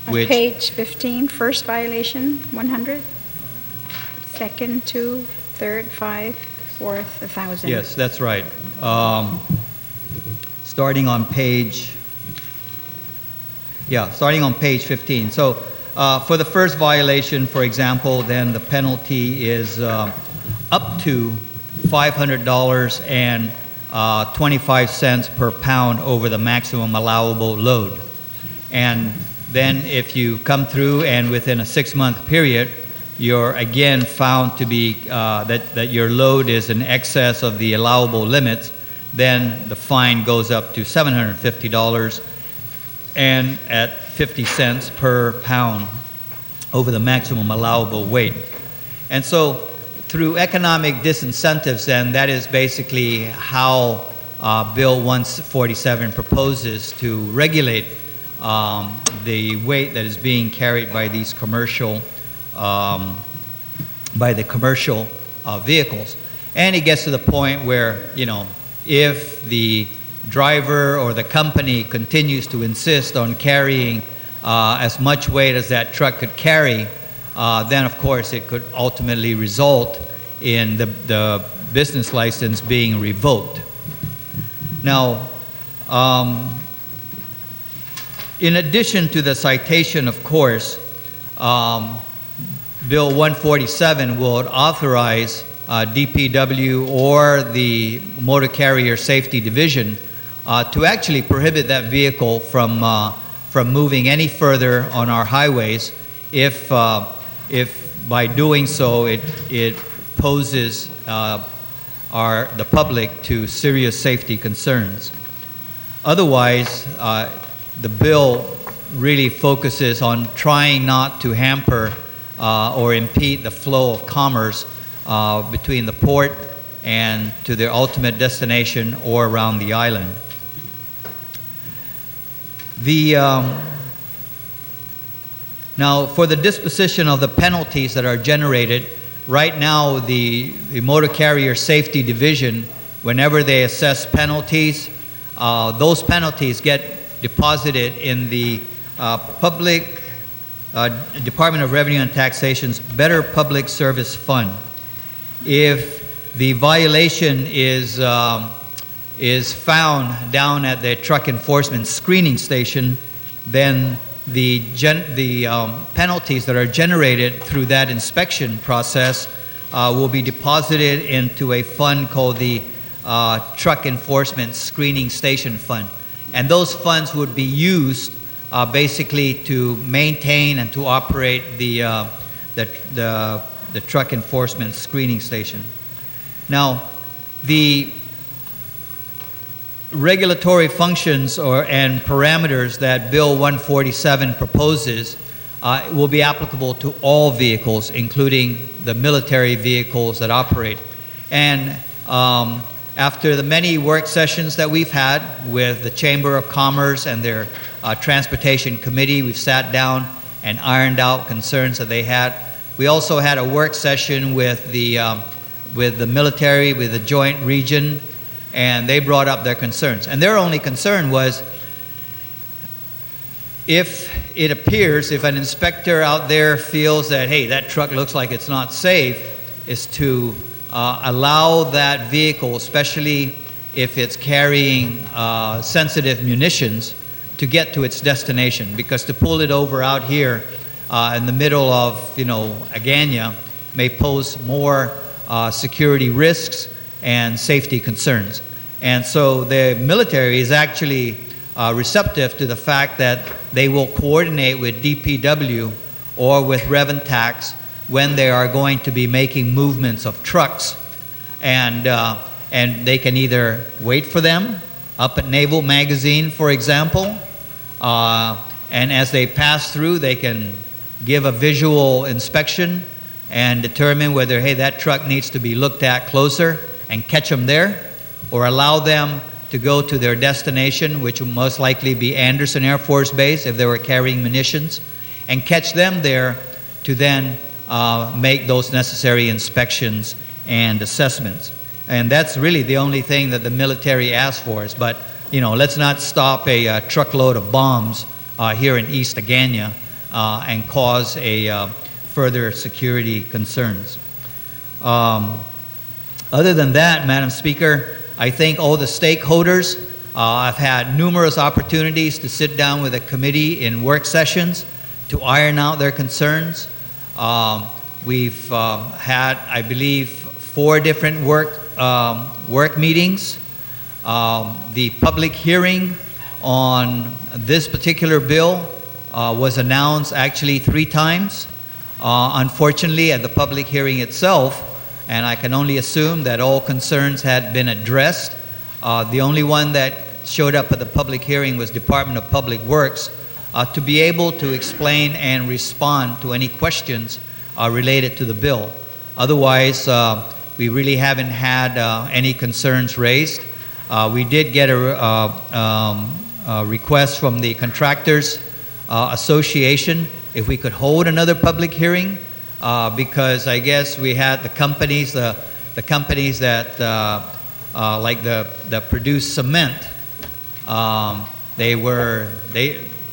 On which page 15, first violation, 100. Second, 2, third, 5, fourth, 1,000. yes, that's right. Starting on page 15. So for the first violation, for example, then the penalty is up to $500 and 25 cents per pound over the maximum allowable load. And then if you come through and within a 6-month period, you're again found to be that your load is in excess of the allowable limits, then the fine goes up to $750 and at 50 cents per pound over the maximum allowable weight. And so through economic disincentives, then that is basically how Bill 147 proposes to regulate the weight that is being carried by these commercial vehicles. And it gets to the point where, you know, if the driver or the company continues to insist on carrying as much weight as that truck could carry, then of course it could ultimately result in the business license being revoked. Now, in addition to the citation, of course, Bill 147 will authorize DPW or the Motor Carrier Safety Division to actually prohibit that vehicle from moving any further on our highways if by doing so it poses the public to serious safety concerns. Otherwise, the bill really focuses on trying not to hamper or impede the flow of commerce between the port and to their ultimate destination or around the island. Now, for the disposition of the penalties that are generated, right now the Motor Carrier Safety Division, whenever they assess penalties, those penalties get deposited in the Department of Revenue and Taxation's Better Public Service Fund. If the violation is found down at the truck enforcement screening station, then the penalties that are generated through that inspection process will be deposited into a fund called the Truck Enforcement Screening Station Fund. And those funds would be used basically to maintain and to operate the truck enforcement screening station. Now, the regulatory functions and parameters that Bill 147 proposes will be applicable to all vehicles, including the military vehicles that operate. And after the many work sessions that we've had with the Chamber of Commerce and their Transportation Committee, we've sat down and ironed out concerns that they had. We also had a work session with the military, with the Joint Region, and they brought up their concerns. And their only concern was if it appears, if an inspector out there feels that, hey, that truck looks like it's not safe, is to allow that vehicle, especially if it's carrying sensitive munitions, to get to its destination. Because to pull it over out here in the middle of, Agana may pose more security risks and safety concerns. And so the military is actually receptive to the fact that they will coordinate with DPW or with Rev and Tax when they are going to be making movements of trucks. And they can either wait for them up at Naval Magazine, for example, and as they pass through, they can give a visual inspection and determine whether, hey, that truck needs to be looked at closer and catch them there, or allow them to go to their destination, which will most likely be Anderson Air Force Base if they were carrying munitions, and catch them there to then make those necessary inspections and assessments. And that's really the only thing that the military asks for. Is, but, let's not stop a truckload of bombs here in East Agana and cause a further security concerns. Other than that, Madam Speaker, I think all the stakeholders, I've had numerous opportunities to sit down with the committee in work sessions to iron out their concerns. We've had, I believe, 4 different work meetings. The public hearing on this particular bill was announced actually 3 times. Unfortunately, at the public hearing itself, and I can only assume that all concerns had been addressed. The only one that showed up at the public hearing was Department of Public Works to be able to explain and respond to any questions related to the bill. Otherwise, we really haven't had any concerns raised. We did get a request from the Contractors Association if we could hold another public hearing, because I guess we had the companies that that produce cement.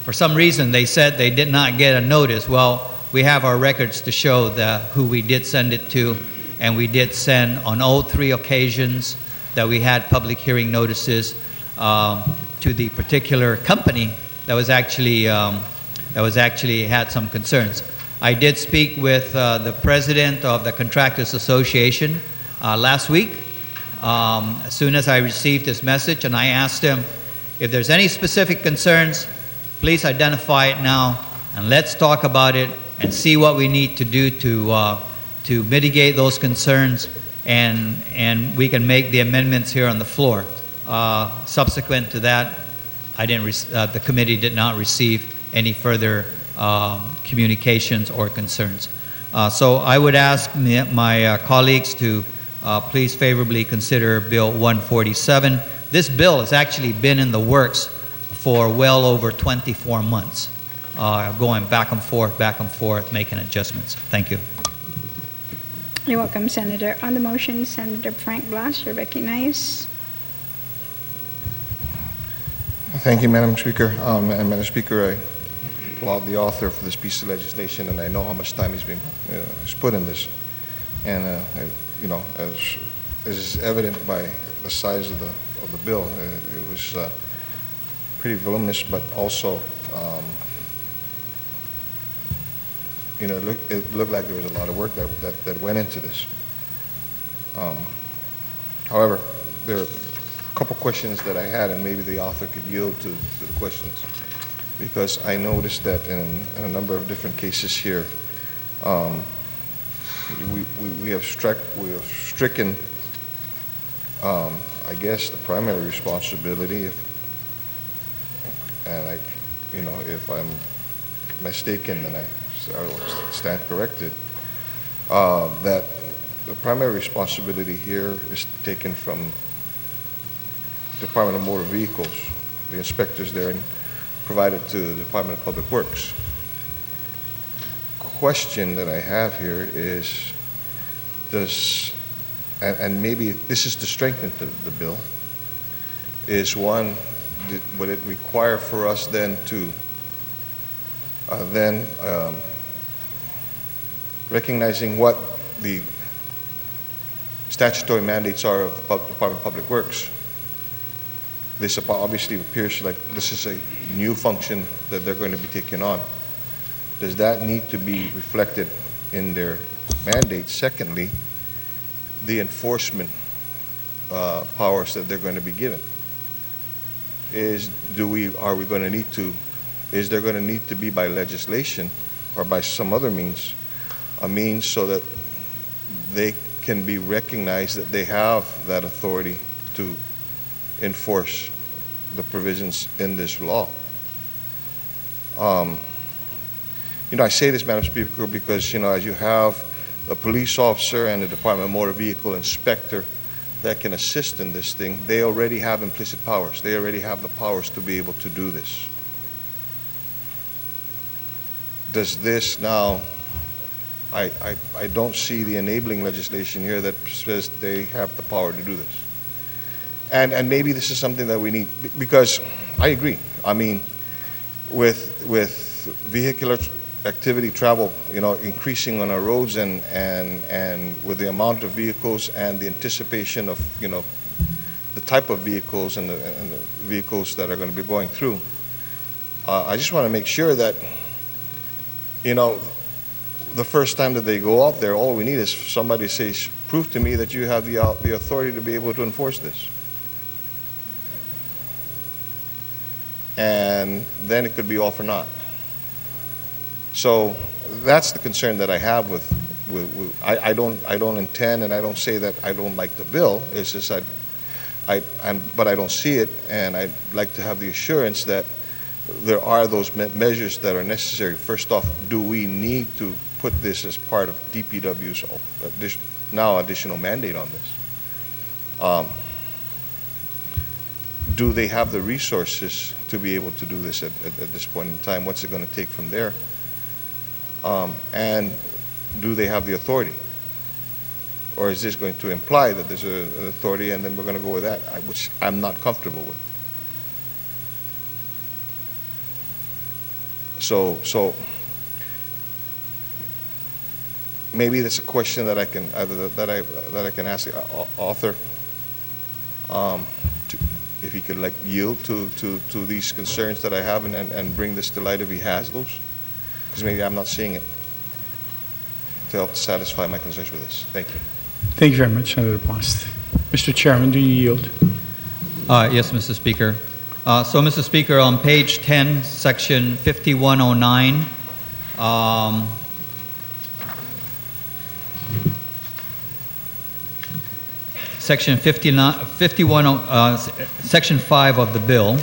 For some reason they said they did not get a notice. Well, we have our records to show who we did send it to, and we did send on all 3 occasions that we had public hearing notices to the particular company that was actually had some concerns. I did speak with the president of the Contractors Association last week as soon as I received his message, and I asked him if there's any specific concerns, please identify it now and let's talk about it and see what we need to do to mitigate those concerns, and we can make the amendments here on the floor. Subsequent to that, the committee did not receive any further communications or concerns. So I would ask my colleagues to please favorably consider Bill 147. This bill has actually been in the works for well over 24 months, going back and forth, making adjustments. Thank you. You're welcome, Senator. On the motion, Senator Frank Blas, you're recognized. Thank you, Madam Speaker. And Madam Speaker, I applaud the author for this piece of legislation, and I know how much time he's put in this. And as is evident by the size of the bill, it was pretty voluminous, but also, it looked like there was a lot of work that went into this. However, there are a couple questions that I had, and maybe the author could yield to the questions, because I noticed that in a number of different cases here, we have stricken, I guess, the primary responsibility. If I'm mistaken, then I will stand corrected. That the primary responsibility here is taken from Department of Motor Vehicles, the inspectors there, and provided to the Department of Public Works. Question that I have here is, and maybe this is to strengthen the bill, is one, would it require for us then to recognizing what the statutory mandates are of the Department of Public Works? This obviously appears like this is a new function that they're going to be taking on. Does that need to be reflected in their mandate? Secondly, the enforcement powers that they're going to be given. Is there going to need to be by legislation or by some other means, a means so that they can be recognized that they have that authority to enforce the provisions in this law? I say this, Madam Speaker, because, as you have a police officer and a Department of Motor Vehicle inspector that can assist in this thing, they already have implicit powers. They already have the powers to be able to do this. Does this now I don't see the enabling legislation here that says they have the power to do this. And maybe this is something that we need, because I agree. I mean, with vehicular activity travel, increasing on our roads and with the amount of vehicles and the anticipation of, the type of vehicles and the vehicles that are going to be going through, I just want to make sure that, the first time that they go out there, all we need is somebody says, prove to me that you have the authority to be able to enforce this. And then it could be all for naught. So that's the concern that I have with I don't intend, and I don't say that I don't like the bill. It's just but I don't see it, and I'd like to have the assurance that there are those measures that are necessary. First off, do we need to put this as part of DPW's now additional mandate on this? Do they have the resources to be able to do this at this point in time? What's it going to take from there? And do they have the authority? Or is this going to imply that there's an authority and then we're going to go with that, which I'm not comfortable with? So maybe that's a question that I can ask the author, if he could yield to these concerns that I have and bring this to light if he has those, because maybe I'm not seeing it to help satisfy my concerns with this. Thank you. Thank you very much, Senator Ponce. Mr. Chairman, do you yield? Yes, Mr. Speaker. So, Mr. Speaker, on page 10, section 5109, section 5 of the bill,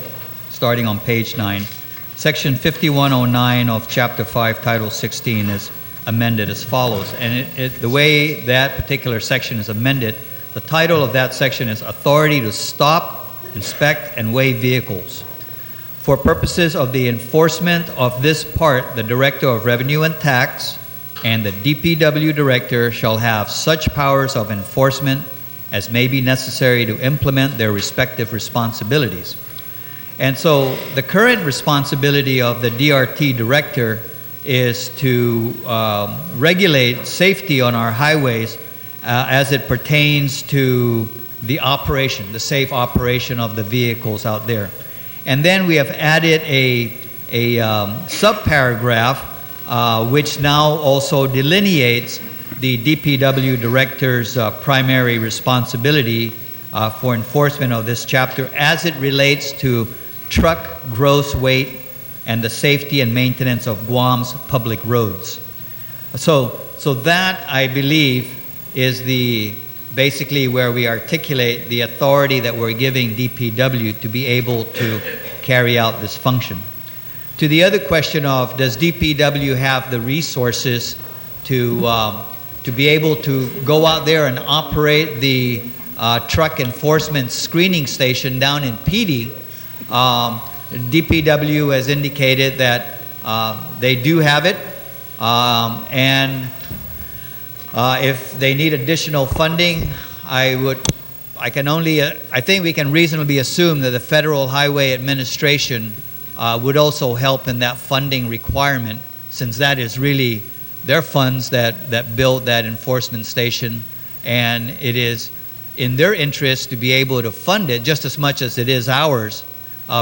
starting on page 9, section 5109 of chapter 5, title 16 is amended as follows. And the way that particular section is amended, the title of that section is Authority to Stop, Inspect, and Weigh Vehicles. For purposes of the enforcement of this part, the Director of Revenue and Tax and the DPW Director shall have such powers of enforcement as may be necessary to implement their respective responsibilities. And so the current responsibility of the DRT Director is to regulate safety on our highways as it pertains to the operation, the safe operation of the vehicles out there. And then we have added a subparagraph which now also delineates the DPW Director's primary responsibility for enforcement of this chapter as it relates to truck gross weight and the safety and maintenance of Guam's public roads. So that, I believe, is basically where we articulate the authority that we're giving DPW to be able to carry out this function. To the other question of, does DPW have the resources to be able to go out there and operate the truck enforcement screening station down in PD? DPW has indicated that they do have it, and if they need additional funding, I think we can reasonably assume that the Federal Highway Administration would also help in that funding requirement, since that is really their funds that build that enforcement station, and it is in their interest to be able to fund it just as much as it is ours,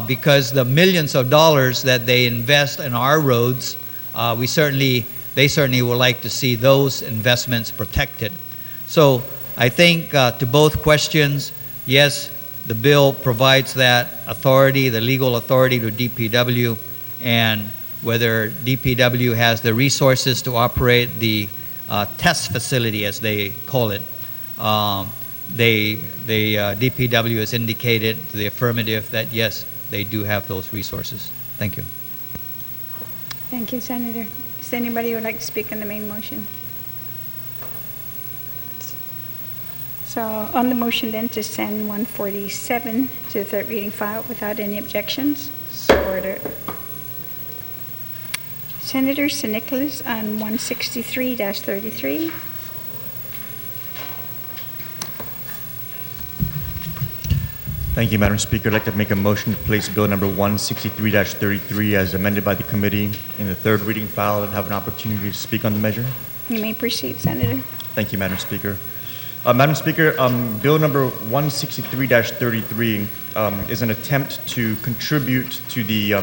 because the millions of dollars that they invest in our roads, they certainly would like to see those investments protected. So I think to both questions, yes, the bill provides that authority, the legal authority to DPW, and whether DPW has the resources to operate the test facility, as they call it. DPW has indicated to the affirmative that yes, they do have those resources. Thank you. Thank you, Senator. Is there anybody who would like to speak on the main motion? So on the motion then to send 147 to the third reading file without any objections, so ordered. Senator San Nicolas on 163-33. Thank you, Madam Speaker. I'd like to make a motion to place Bill number 163-33 as amended by the committee in the third reading file and have an opportunity to speak on the measure. You may proceed, Senator. Thank you, Madam Speaker. Madam Speaker, Bill number 163-33 is an attempt to contribute to the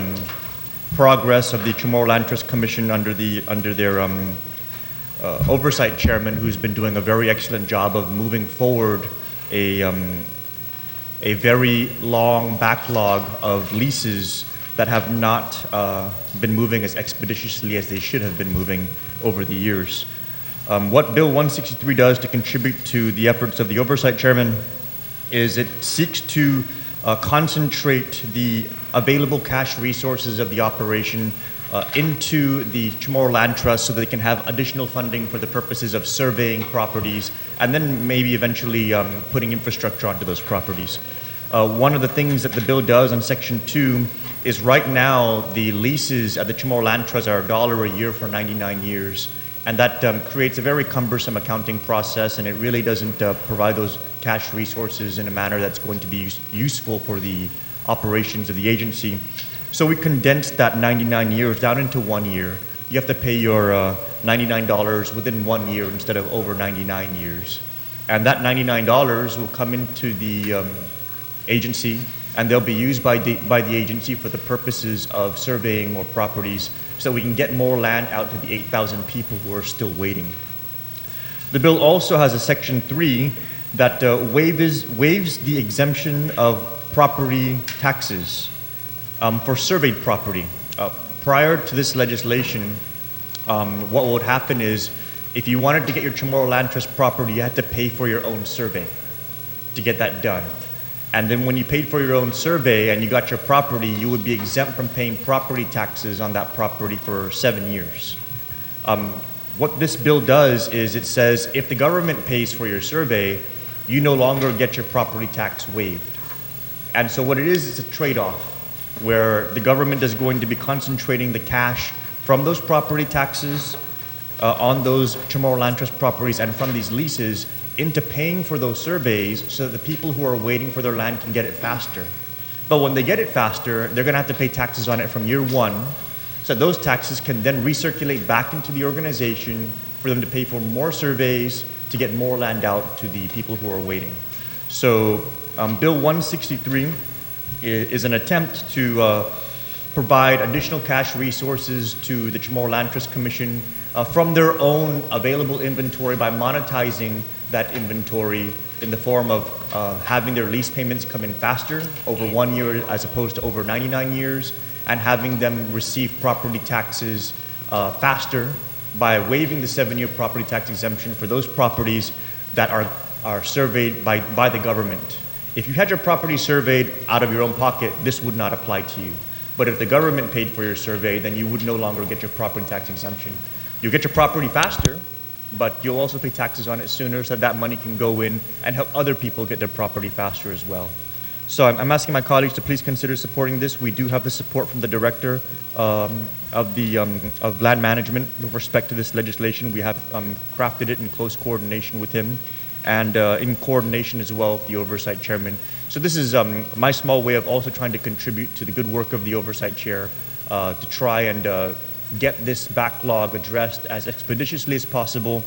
progress of the Chamorro Land Trust Commission under their Oversight Chairman, who's been doing a very excellent job of moving forward a very long backlog of leases that have not been moving as expeditiously as they should have been moving over the years. What Bill 163 does to contribute to the efforts of the Oversight Chairman is it seeks to concentrate the available cash resources of the operation into the Chamorro Land Trust so that they can have additional funding for the purposes of surveying properties and then maybe eventually putting infrastructure onto those properties. One of the things that the bill does on Section 2 is right now the leases at the Chamorro Land Trust are $1 a year for 99 years. And that creates a very cumbersome accounting process, and it really doesn't provide those cash resources in a manner that's going to be useful for the operations of the agency. So we condensed that 99 years down into 1 year. You have to pay your $99 within 1 year instead of over 99 years. And that $99 will come into the agency, and they'll be used by the agency for the purposes of surveying more properties so we can get more land out to the 8,000 people who are still waiting. The bill also has a Section 3 that waives the exemption of property taxes for surveyed property. Prior to this legislation, what would happen is if you wanted to get your Chamorro Land Trust property, you had to pay for your own survey to get that done. And then when you paid for your own survey and you got your property, you would be exempt from paying property taxes on that property for 7 years. What this bill does is it says if the government pays for your survey, you no longer get your property tax waived. And so what it is, it's a trade-off where the government is going to be concentrating the cash from those property taxes on those Chamorro Land Trust properties and from these leases into paying for those surveys so that the people who are waiting for their land can get it faster. But when they get it faster, they're going to have to pay taxes on it from year one, so those taxes can then recirculate back into the organization for them to pay for more surveys to get more land out to the people who are waiting. So Bill 163 is an attempt to provide additional cash resources to the Chamorro Land Trust Commission from their own available inventory by monetizing that inventory in the form of having their lease payments come in faster over 1 year as opposed to over 99 years, and having them receive property taxes faster by waiving the 7-year property tax exemption for those properties that are surveyed by the government. If you had your property surveyed out of your own pocket, this would not apply to you. But if the government paid for your survey, then you would no longer get your property tax exemption. You'll get your property faster, but you'll also pay taxes on it sooner so that money can go in and help other people get their property faster as well. So I'm asking my colleagues to please consider supporting this. We do have the support from the Director of Land Management with respect to this legislation. We have crafted it in close coordination with him and in coordination as well with the Oversight Chairman. So this is my small way of also trying to contribute to the good work of the Oversight Chair to try and get this backlog addressed as expeditiously as possible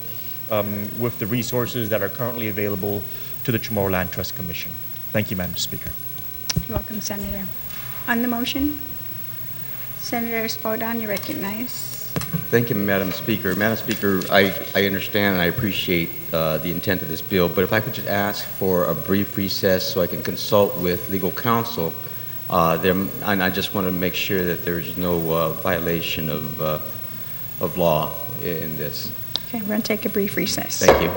with the resources that are currently available to the Chamorro Land Trust Commission. Thank you, Madam Speaker. You're welcome, Senator. On the motion, Senator Espadon, you recognize. Thank you, Madam Speaker. Madam Speaker, I understand and I appreciate the intent of this bill, but if I could just ask for a brief recess so I can consult with legal counsel, and I just want to make sure that there's no violation of law in this. Okay, we're going to take a brief recess. Thank you.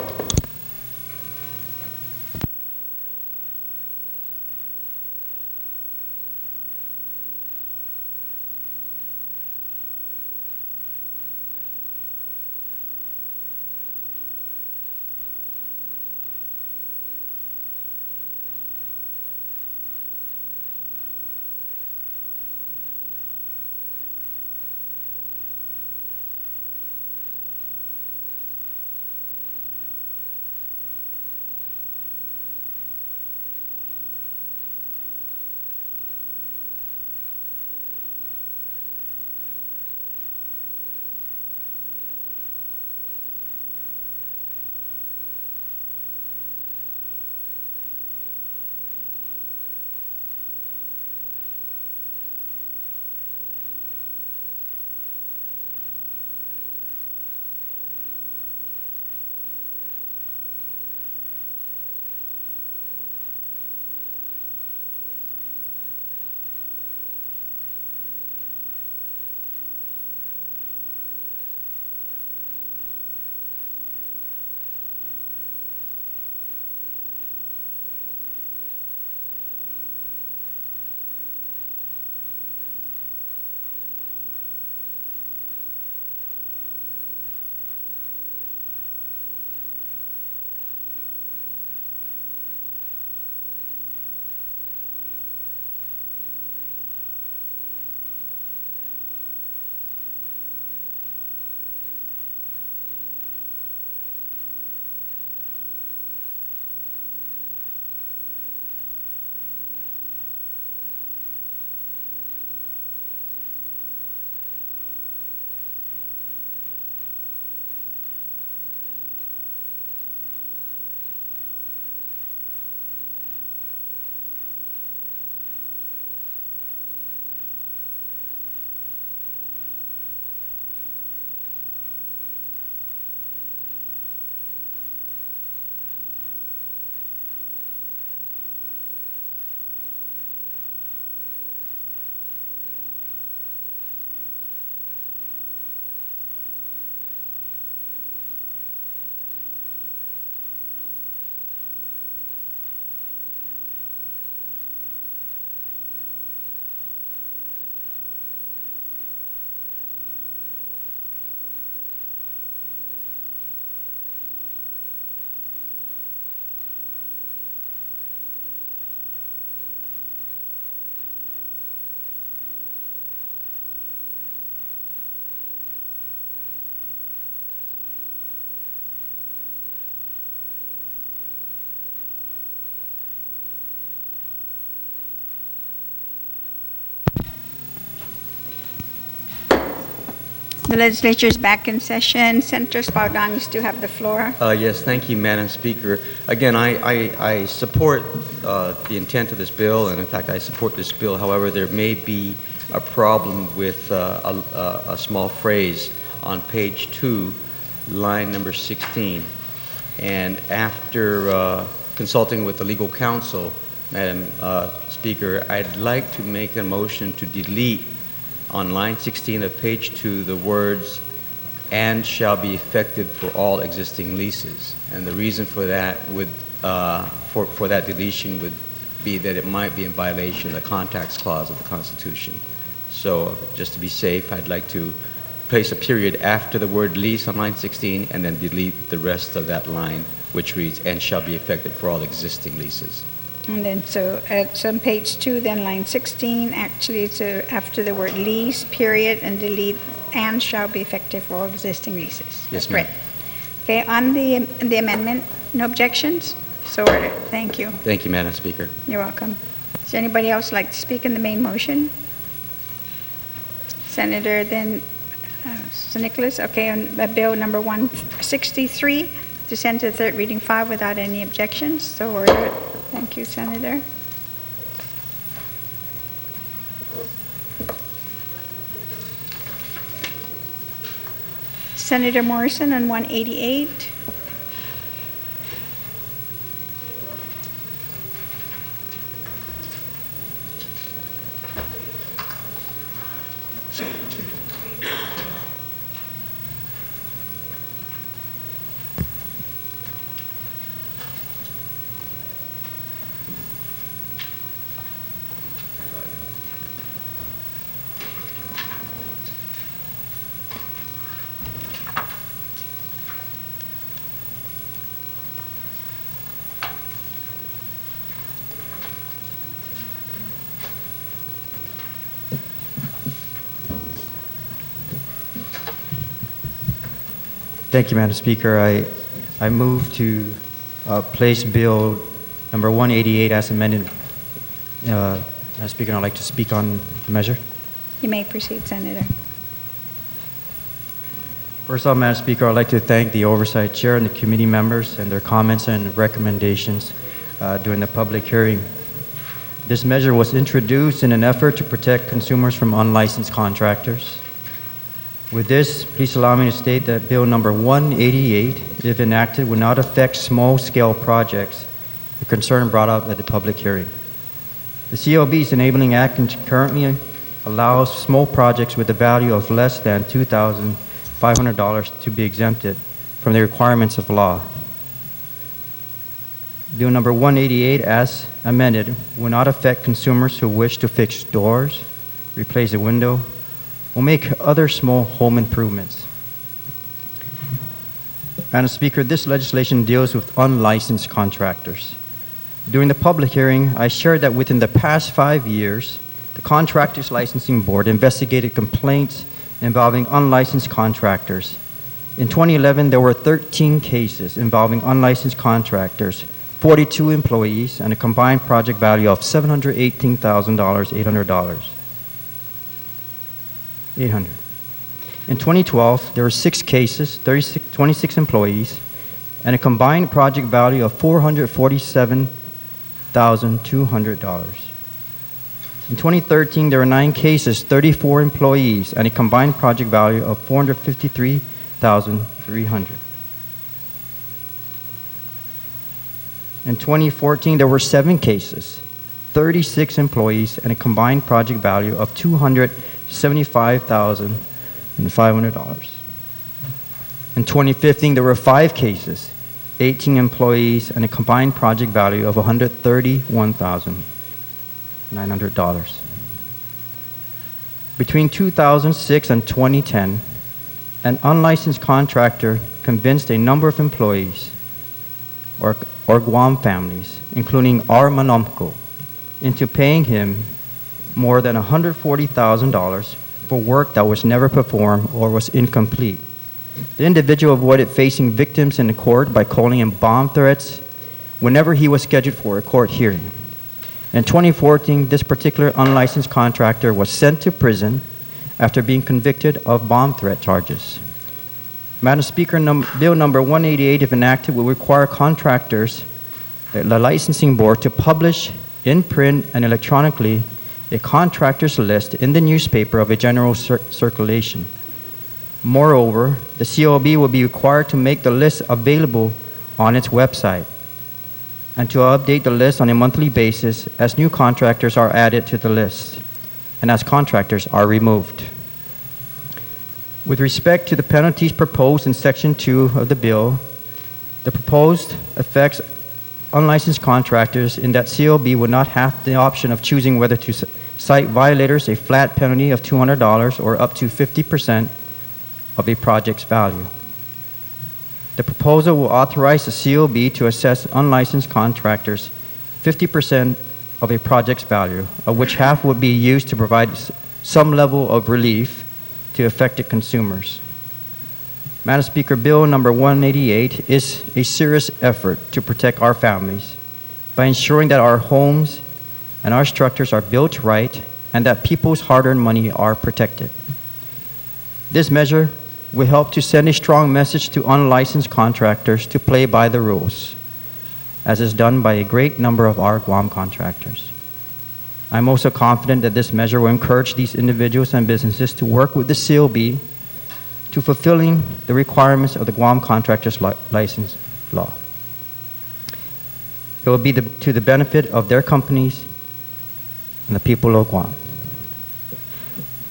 The legislature is back in session. Senator Spalding, you still have the floor. Yes, thank you, Madam Speaker. Again, I support the intent of this bill, and in fact, I support this bill. However, there may be a problem with a small phrase on page 2, line number 16. And after consulting with the legal counsel, Madam Speaker, I'd like to make a motion to delete on line 16 of page 2 the words "and shall be effective for all existing leases." And the reason for that for that deletion would be that it might be in violation of the Contracts Clause of the Constitution. So just to be safe, I'd like to place a period after the word lease on line 16 and then delete the rest of that line, which reads "and shall be effective for all existing leases." And then, so it's on page 2, then line 16, actually it's after the word lease, period, and delete "and shall be effective for all existing leases." Yes, ma'am. Great. Okay, on the amendment, no objections? So ordered. Thank you. Thank you, Madam Speaker. You're welcome. Does anybody else like to speak in the main motion? Senator, then, Sir Nicholas, okay, on bill number 163, to send to the third reading file without any objections. So ordered. Thank you, Senator. Senator Morrison on 188. Thank you, Madam Speaker. I move to place Bill number 188 as amended. Madam Speaker, I'd like to speak on the measure. You may proceed, Senator. First off, Madam Speaker, I'd like to thank the Oversight Chair and the committee members and their comments and recommendations during the public hearing. This measure was introduced in an effort to protect consumers from unlicensed contractors. With this, please allow me to state that Bill number 188, if enacted, would not affect small-scale projects, a concern brought up at the public hearing. The CLB's Enabling Act currently allows small projects with a value of less than $2,500 to be exempted from the requirements of law. Bill number 188, as amended, will not affect consumers who wish to fix doors, replace a window, or make other small home improvements. Madam Speaker, this legislation deals with unlicensed contractors. During the public hearing, I shared that within the past 5 years, the Contractors Licensing Board investigated complaints involving unlicensed contractors. In 2011, there were 13 cases involving unlicensed contractors, 42 employees, and a combined project value of $718,800. In 2012, there were 6 cases, 26 employees, and a combined project value of $447,200. In 2013, there were 9 cases, 34 employees, and a combined project value of $453,300. In 2014, there were 7 cases, 36 employees, and a combined project value of $275,500. In 2015, there were 5 cases, 18 employees, and a combined project value of $131,900. Between 2006 and 2010, an unlicensed contractor convinced a number of employees or Guam families, including our Manomco, into paying him more than $140,000 for work that was never performed or was incomplete. The individual avoided facing victims in the court by calling in bomb threats whenever he was scheduled for a court hearing. In 2014, this particular unlicensed contractor was sent to prison after being convicted of bomb threat charges. Madam Speaker, Bill number 188, if enacted, will require contractors, the licensing board, to publish in print and electronically a contractor's list in the newspaper of a general circulation. Moreover, the COB will be required to make the list available on its website and to update the list on a monthly basis as new contractors are added to the list and as contractors are removed. With respect to the penalties proposed in Section 2 of the bill, the proposed affects unlicensed contractors in that COB would not have the option of choosing whether to cite violators a flat penalty of $200 or up to 50% of a project's value. The proposal will authorize the COB to assess unlicensed contractors 50% of a project's value, of which half would be used to provide some level of relief to affected consumers. Madam Speaker, Bill number 188 is a serious effort to protect our families by ensuring that our homes and our structures are built right and that people's hard-earned money are protected. This measure will help to send a strong message to unlicensed contractors to play by the rules, as is done by a great number of our Guam contractors. I'm also confident that this measure will encourage these individuals and businesses to work with the COB to fulfilling the requirements of the Guam Contractors License Law. It will be to the benefit of their companies and the people of Guam.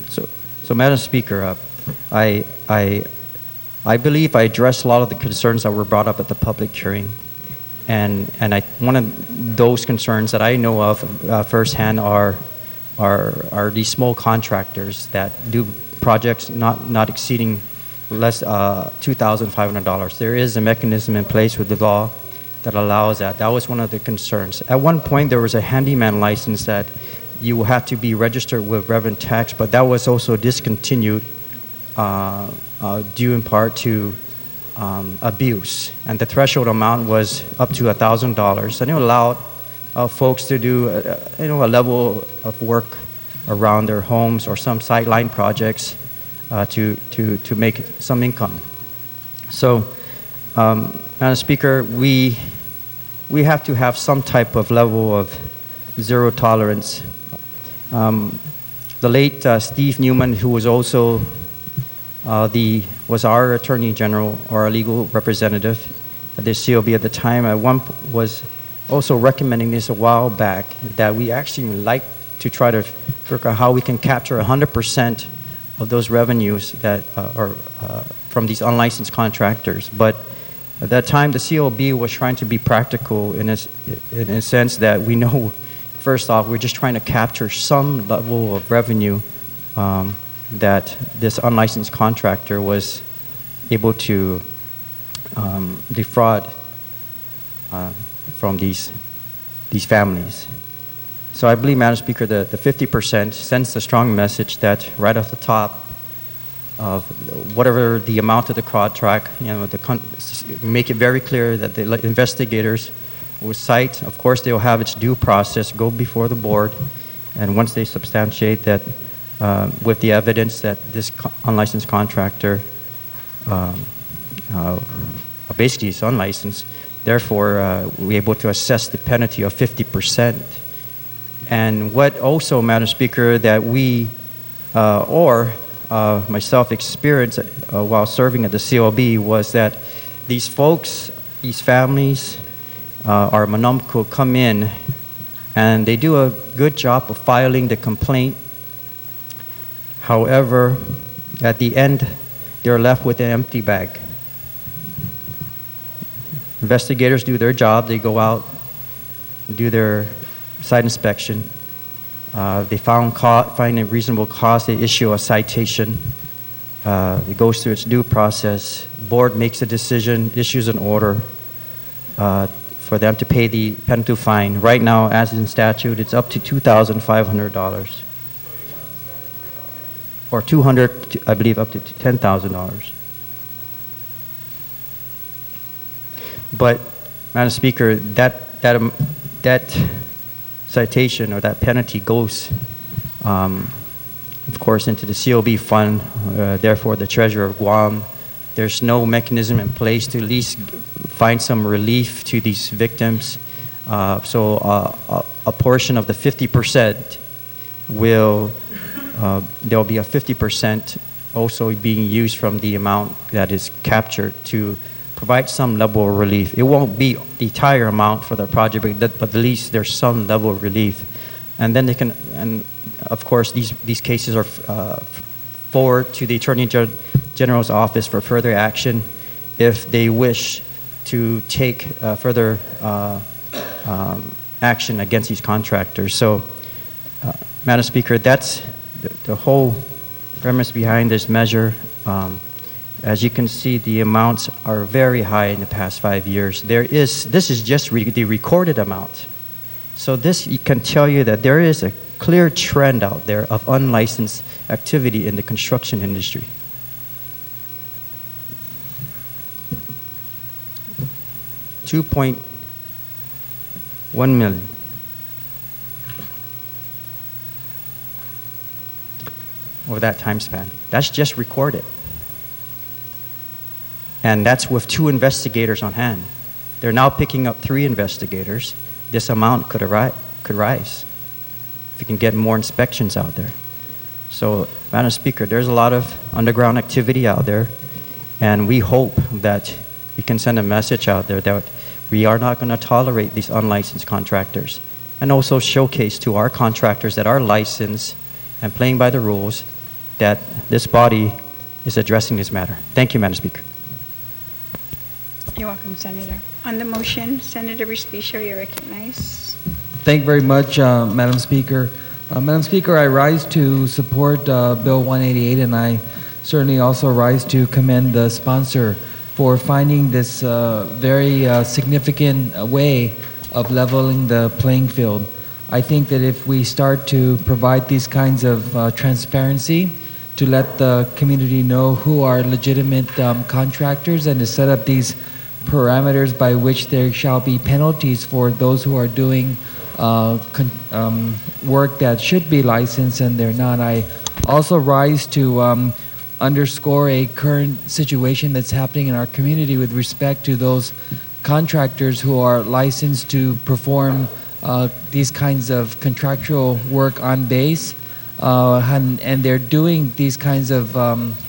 So Madam Speaker, I believe I addressed a lot of the concerns that were brought up at the public hearing. And one of those concerns that I know of firsthand are these small contractors that do projects not exceeding less $2,500. There is a mechanism in place with the law that allows that. That was one of the concerns. At one point, there was a handyman license that you had to be registered with revenue tax, but that was also discontinued due in part to abuse, and the threshold amount was up to $1,000, and it allowed folks to do a level of work around their homes or some sideline projects to make some income. So, Madam Speaker, we have to have some type of level of zero tolerance. The late Steve Newman, who was also was our Attorney General or our legal representative at the COB at the time, was also recommending this a while back, that we actually like to try to figure out how we can capture 100% of those revenues that are from these unlicensed contractors. But at that time, the COB was trying to be practical in a sense that we know, first off, we're just trying to capture some level of revenue that this unlicensed contractor was able to defraud from these families. So I believe, Madam Speaker, the 50% sends a strong message that right off the top of whatever the amount of the contract, make it very clear that the investigators will cite. Of course, they will have its due process, go before the board, and once they substantiate that with the evidence that this unlicensed contractor basically is unlicensed, therefore we're able to assess the penalty of 50%. And what also, Madam Speaker, that we myself experienced while serving at the COB was that these folks, these families, our Manumco come in and they do a good job of filing the complaint. However, at the end, they're left with an empty bag. Investigators do their job. They go out, do their site inspection. They find a reasonable cause. They issue a citation. It goes through its due process. Board makes a decision, issues an order for them to pay the penalty fine. Right now, as in statute, it's up to $2,500. Or $200, I believe, up to $10,000. But, Madam Speaker, that citation or that penalty goes of course, into the COB fund. Therefore, the treasurer of Guam, there's no mechanism in place to at least find some relief to these victims. So a portion of the 50% will, there'll be a 50% also being used from the amount that is captured to provide some level of relief. It won't be the entire amount for the project, but at least there's some level of relief. And then they can, and of course, these cases are forward to the Attorney General's office for further action if they wish to take further action against these contractors. So, Madam Speaker, that's the whole premise behind this measure. As you can see, the amounts are very high in the past 5 years. This is just the recorded amount. So this can tell you that there is a clear trend out there of unlicensed activity in the construction industry. $2.1 million. Over that time span. That's just recorded. And that's with 2 investigators on hand. They're now picking up 3 investigators. This amount could rise if you can get more inspections out there. So, Madam Speaker, there's a lot of underground activity out there, and we hope that we can send a message out there that we are not going to tolerate these unlicensed contractors, and also showcase to our contractors that are licensed and playing by the rules that this body is addressing this matter. Thank you, Madam Speaker. You're welcome, Senator. On the motion, Senator Respicio, you're recognized. Thank you very much, Madam Speaker. Madam Speaker, I rise to support Bill 188, and I certainly also rise to commend the sponsor for finding this very significant way of leveling the playing field. I think that if we start to provide these kinds of transparency to let the community know who are legitimate contractors and to set up these parameters by which there shall be penalties for those who are doing work that should be licensed and they're not. I also rise to underscore a current situation that's happening in our community with respect to those contractors who are licensed to perform these kinds of contractual work on base. And they're doing these kinds of,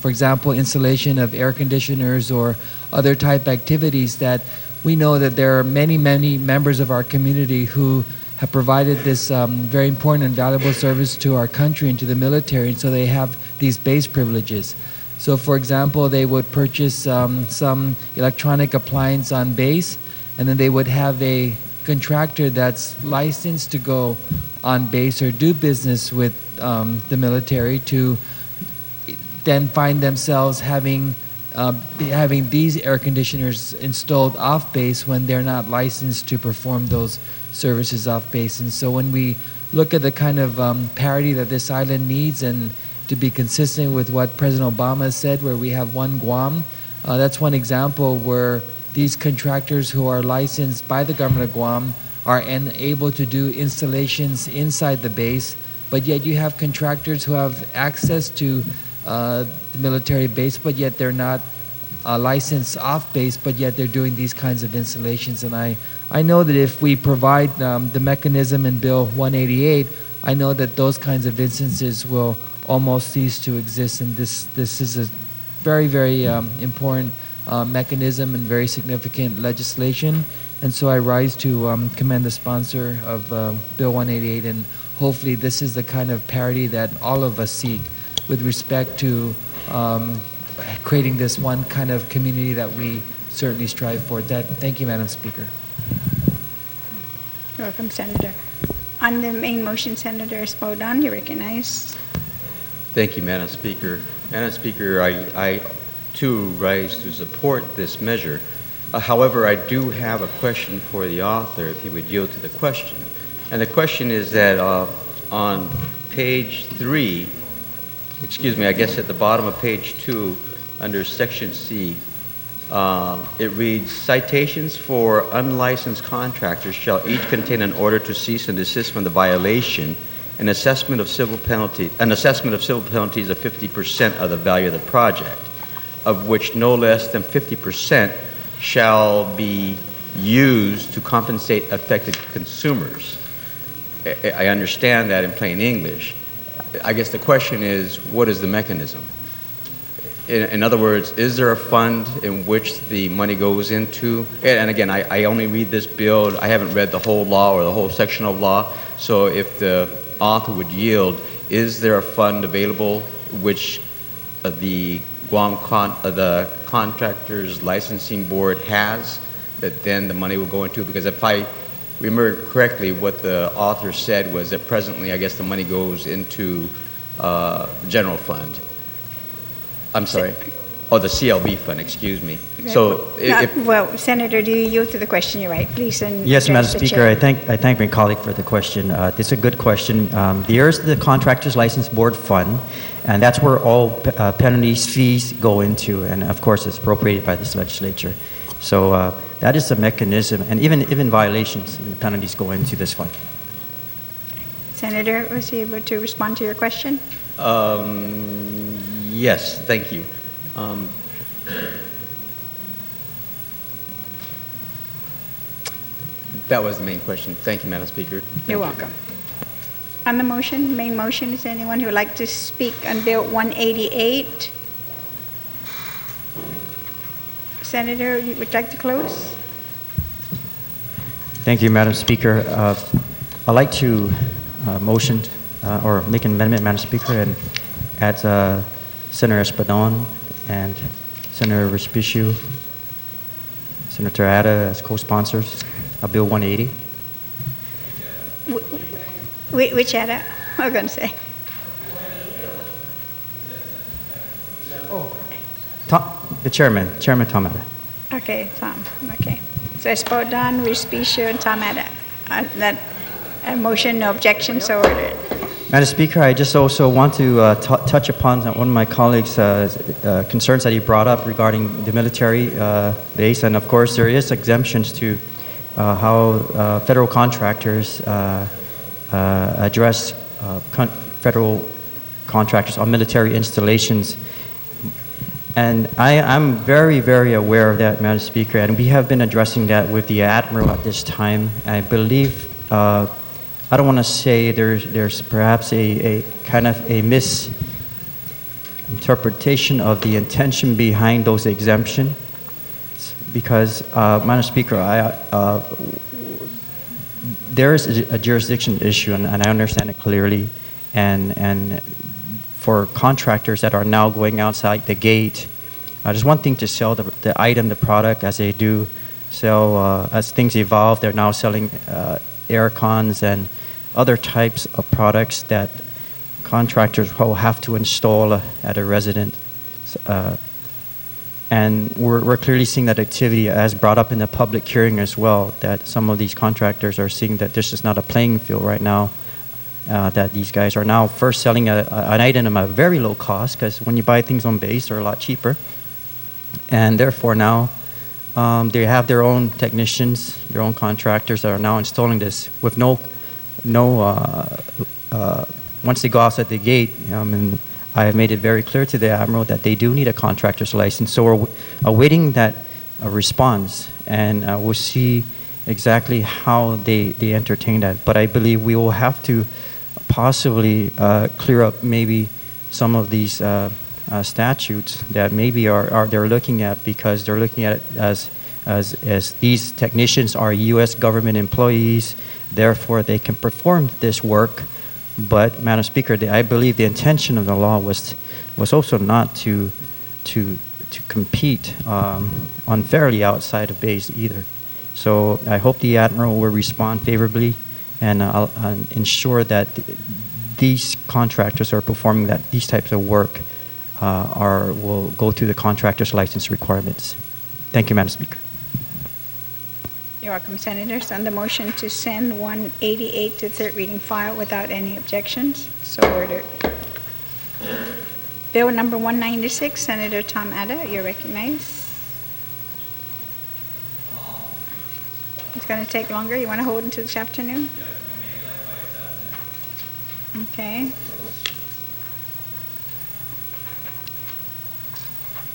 for example, installation of air conditioners or other type activities that we know that there are many, many members of our community who have provided this very important and valuable service to our country and to the military, and so they have these base privileges. So, for example, they would purchase some electronic appliance on base, and then they would have a contractor that's licensed to go on base or do business with the military to then find themselves having these air conditioners installed off base when they're not licensed to perform those services off base. And so when we look at the kind of parity that this island needs, and to be consistent with what President Obama said, where we have one Guam, that's one example where these contractors who are licensed by the government of Guam are able to do installations inside the base, but yet you have contractors who have access to the military base, but yet they're not licensed off base, but yet they're doing these kinds of installations. And I know that if we provide the mechanism in Bill 188, I know that those kinds of instances will almost cease to exist. And this is a very, very important mechanism and very significant legislation. And so I rise to commend the sponsor of Bill 188, and hopefully this is the kind of parity that all of us seek with respect to creating this one kind of community that we certainly strive for. Thank you, Madam Speaker. You're welcome, Senator. On the main motion, Senator Espadon, you're recognized. Thank you, Madam Speaker. Madam Speaker, I too rise to support this measure. However, I do have a question for the author, if he would yield to the question. And the question is that on page 3, I guess at the bottom of page 2, under section C, it reads, citations for unlicensed contractors shall each contain an order to cease and desist from the violation an assessment of civil penalties of 50% of the value of the project, of which no less than 50% shall be used to compensate affected consumers. I understand that in plain English. I guess the question is, what is the mechanism? In other words, is there a fund in which the money goes into? And again, I only read this bill. I haven't read the whole law or the whole section of law. So if the author would yield, is there a fund available which the the Contractors Licensing Board has that then the money will go into? Because if I remember correctly, what the author said was that presently, I guess the money goes into the general fund. I'm sorry. Oh, the CLB fund, excuse me. So, well, Senator, do you yield to the question? You're right. Please. And yes, Madam address the Speaker, chair. I thank my colleague for the question. This is a good question. There's the Contractors License Board Fund, and that's where all penalties, fees go into, and of course it's appropriated by this legislature. So that is the mechanism, and even violations and penalties go into this fund. Senator, was he able to respond to your question? Yes, thank you. That was the main question. Thank you, Madam Speaker. You're welcome. On the motion, main motion, is there anyone who would like to speak on Bill 188? Senator, you would like to close? Thank you, Madam Speaker. I'd like to motion or make an amendment, Madam Speaker, and add Senator Espadon and Senator Respicio, Senator Ada as co-sponsors of Bill 180. Which Ada? I'm going to say. The Chairman Tom Ada. Okay, Tom. Okay. So Espadon, Respicio, and Tom Ada. That motion, no objection, so ordered. Madam Speaker, I just also want to touch upon one of my colleagues' concerns that he brought up regarding the military base, and of course there is exemptions to how federal contractors address federal contractors on military installations. And I'm very, very aware of that, Madam Speaker, and we have been addressing that with the Admiral at this time. I believe I don't want to say there's perhaps a kind of a misinterpretation of the intention behind those exemptions, because, Madam Speaker, there is a jurisdiction issue, and I understand it clearly, and for contractors that are now going outside the gate, just one thing to sell the item, the product, as they do sell, as things evolve, they're now selling air cons and other types of products that contractors will have to install at a residence. And we're clearly seeing that activity as brought up in the public hearing as well, that some of these contractors are seeing that this is not a playing field right now, that these guys are now first selling an item at a very low cost, because when you buy things on base, they're a lot cheaper. And therefore now they have their own technicians, their own contractors that are now installing this with once they go outside the gate, and I have made it very clear to the Admiral that they do need a contractor's license. So we're awaiting that response, and we'll see exactly how they entertain that. But I believe we will have to possibly clear up maybe some of these statutes that maybe they're looking at, because they're looking at it as these technicians are U.S. government employees, therefore they can perform this work. But, Madam Speaker, I believe the intention of the law was also not to compete unfairly outside of base either. So I hope the Admiral will respond favorably and ensure that these contractors are performing these types of work will go through the contractor's license requirements. Thank you, Madam Speaker. You're welcome, Senators. On the motion to send 188 to third reading file without any objections, so ordered. Bill number 196, Senator Tom Ada, you're recognized. It's going to take longer. You want to hold until this afternoon? Okay.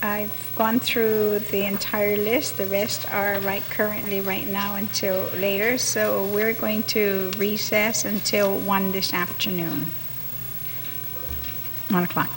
I've gone through the entire list. The rest are currently right now until later. So we're going to recess until 1 this afternoon. 1 o'clock.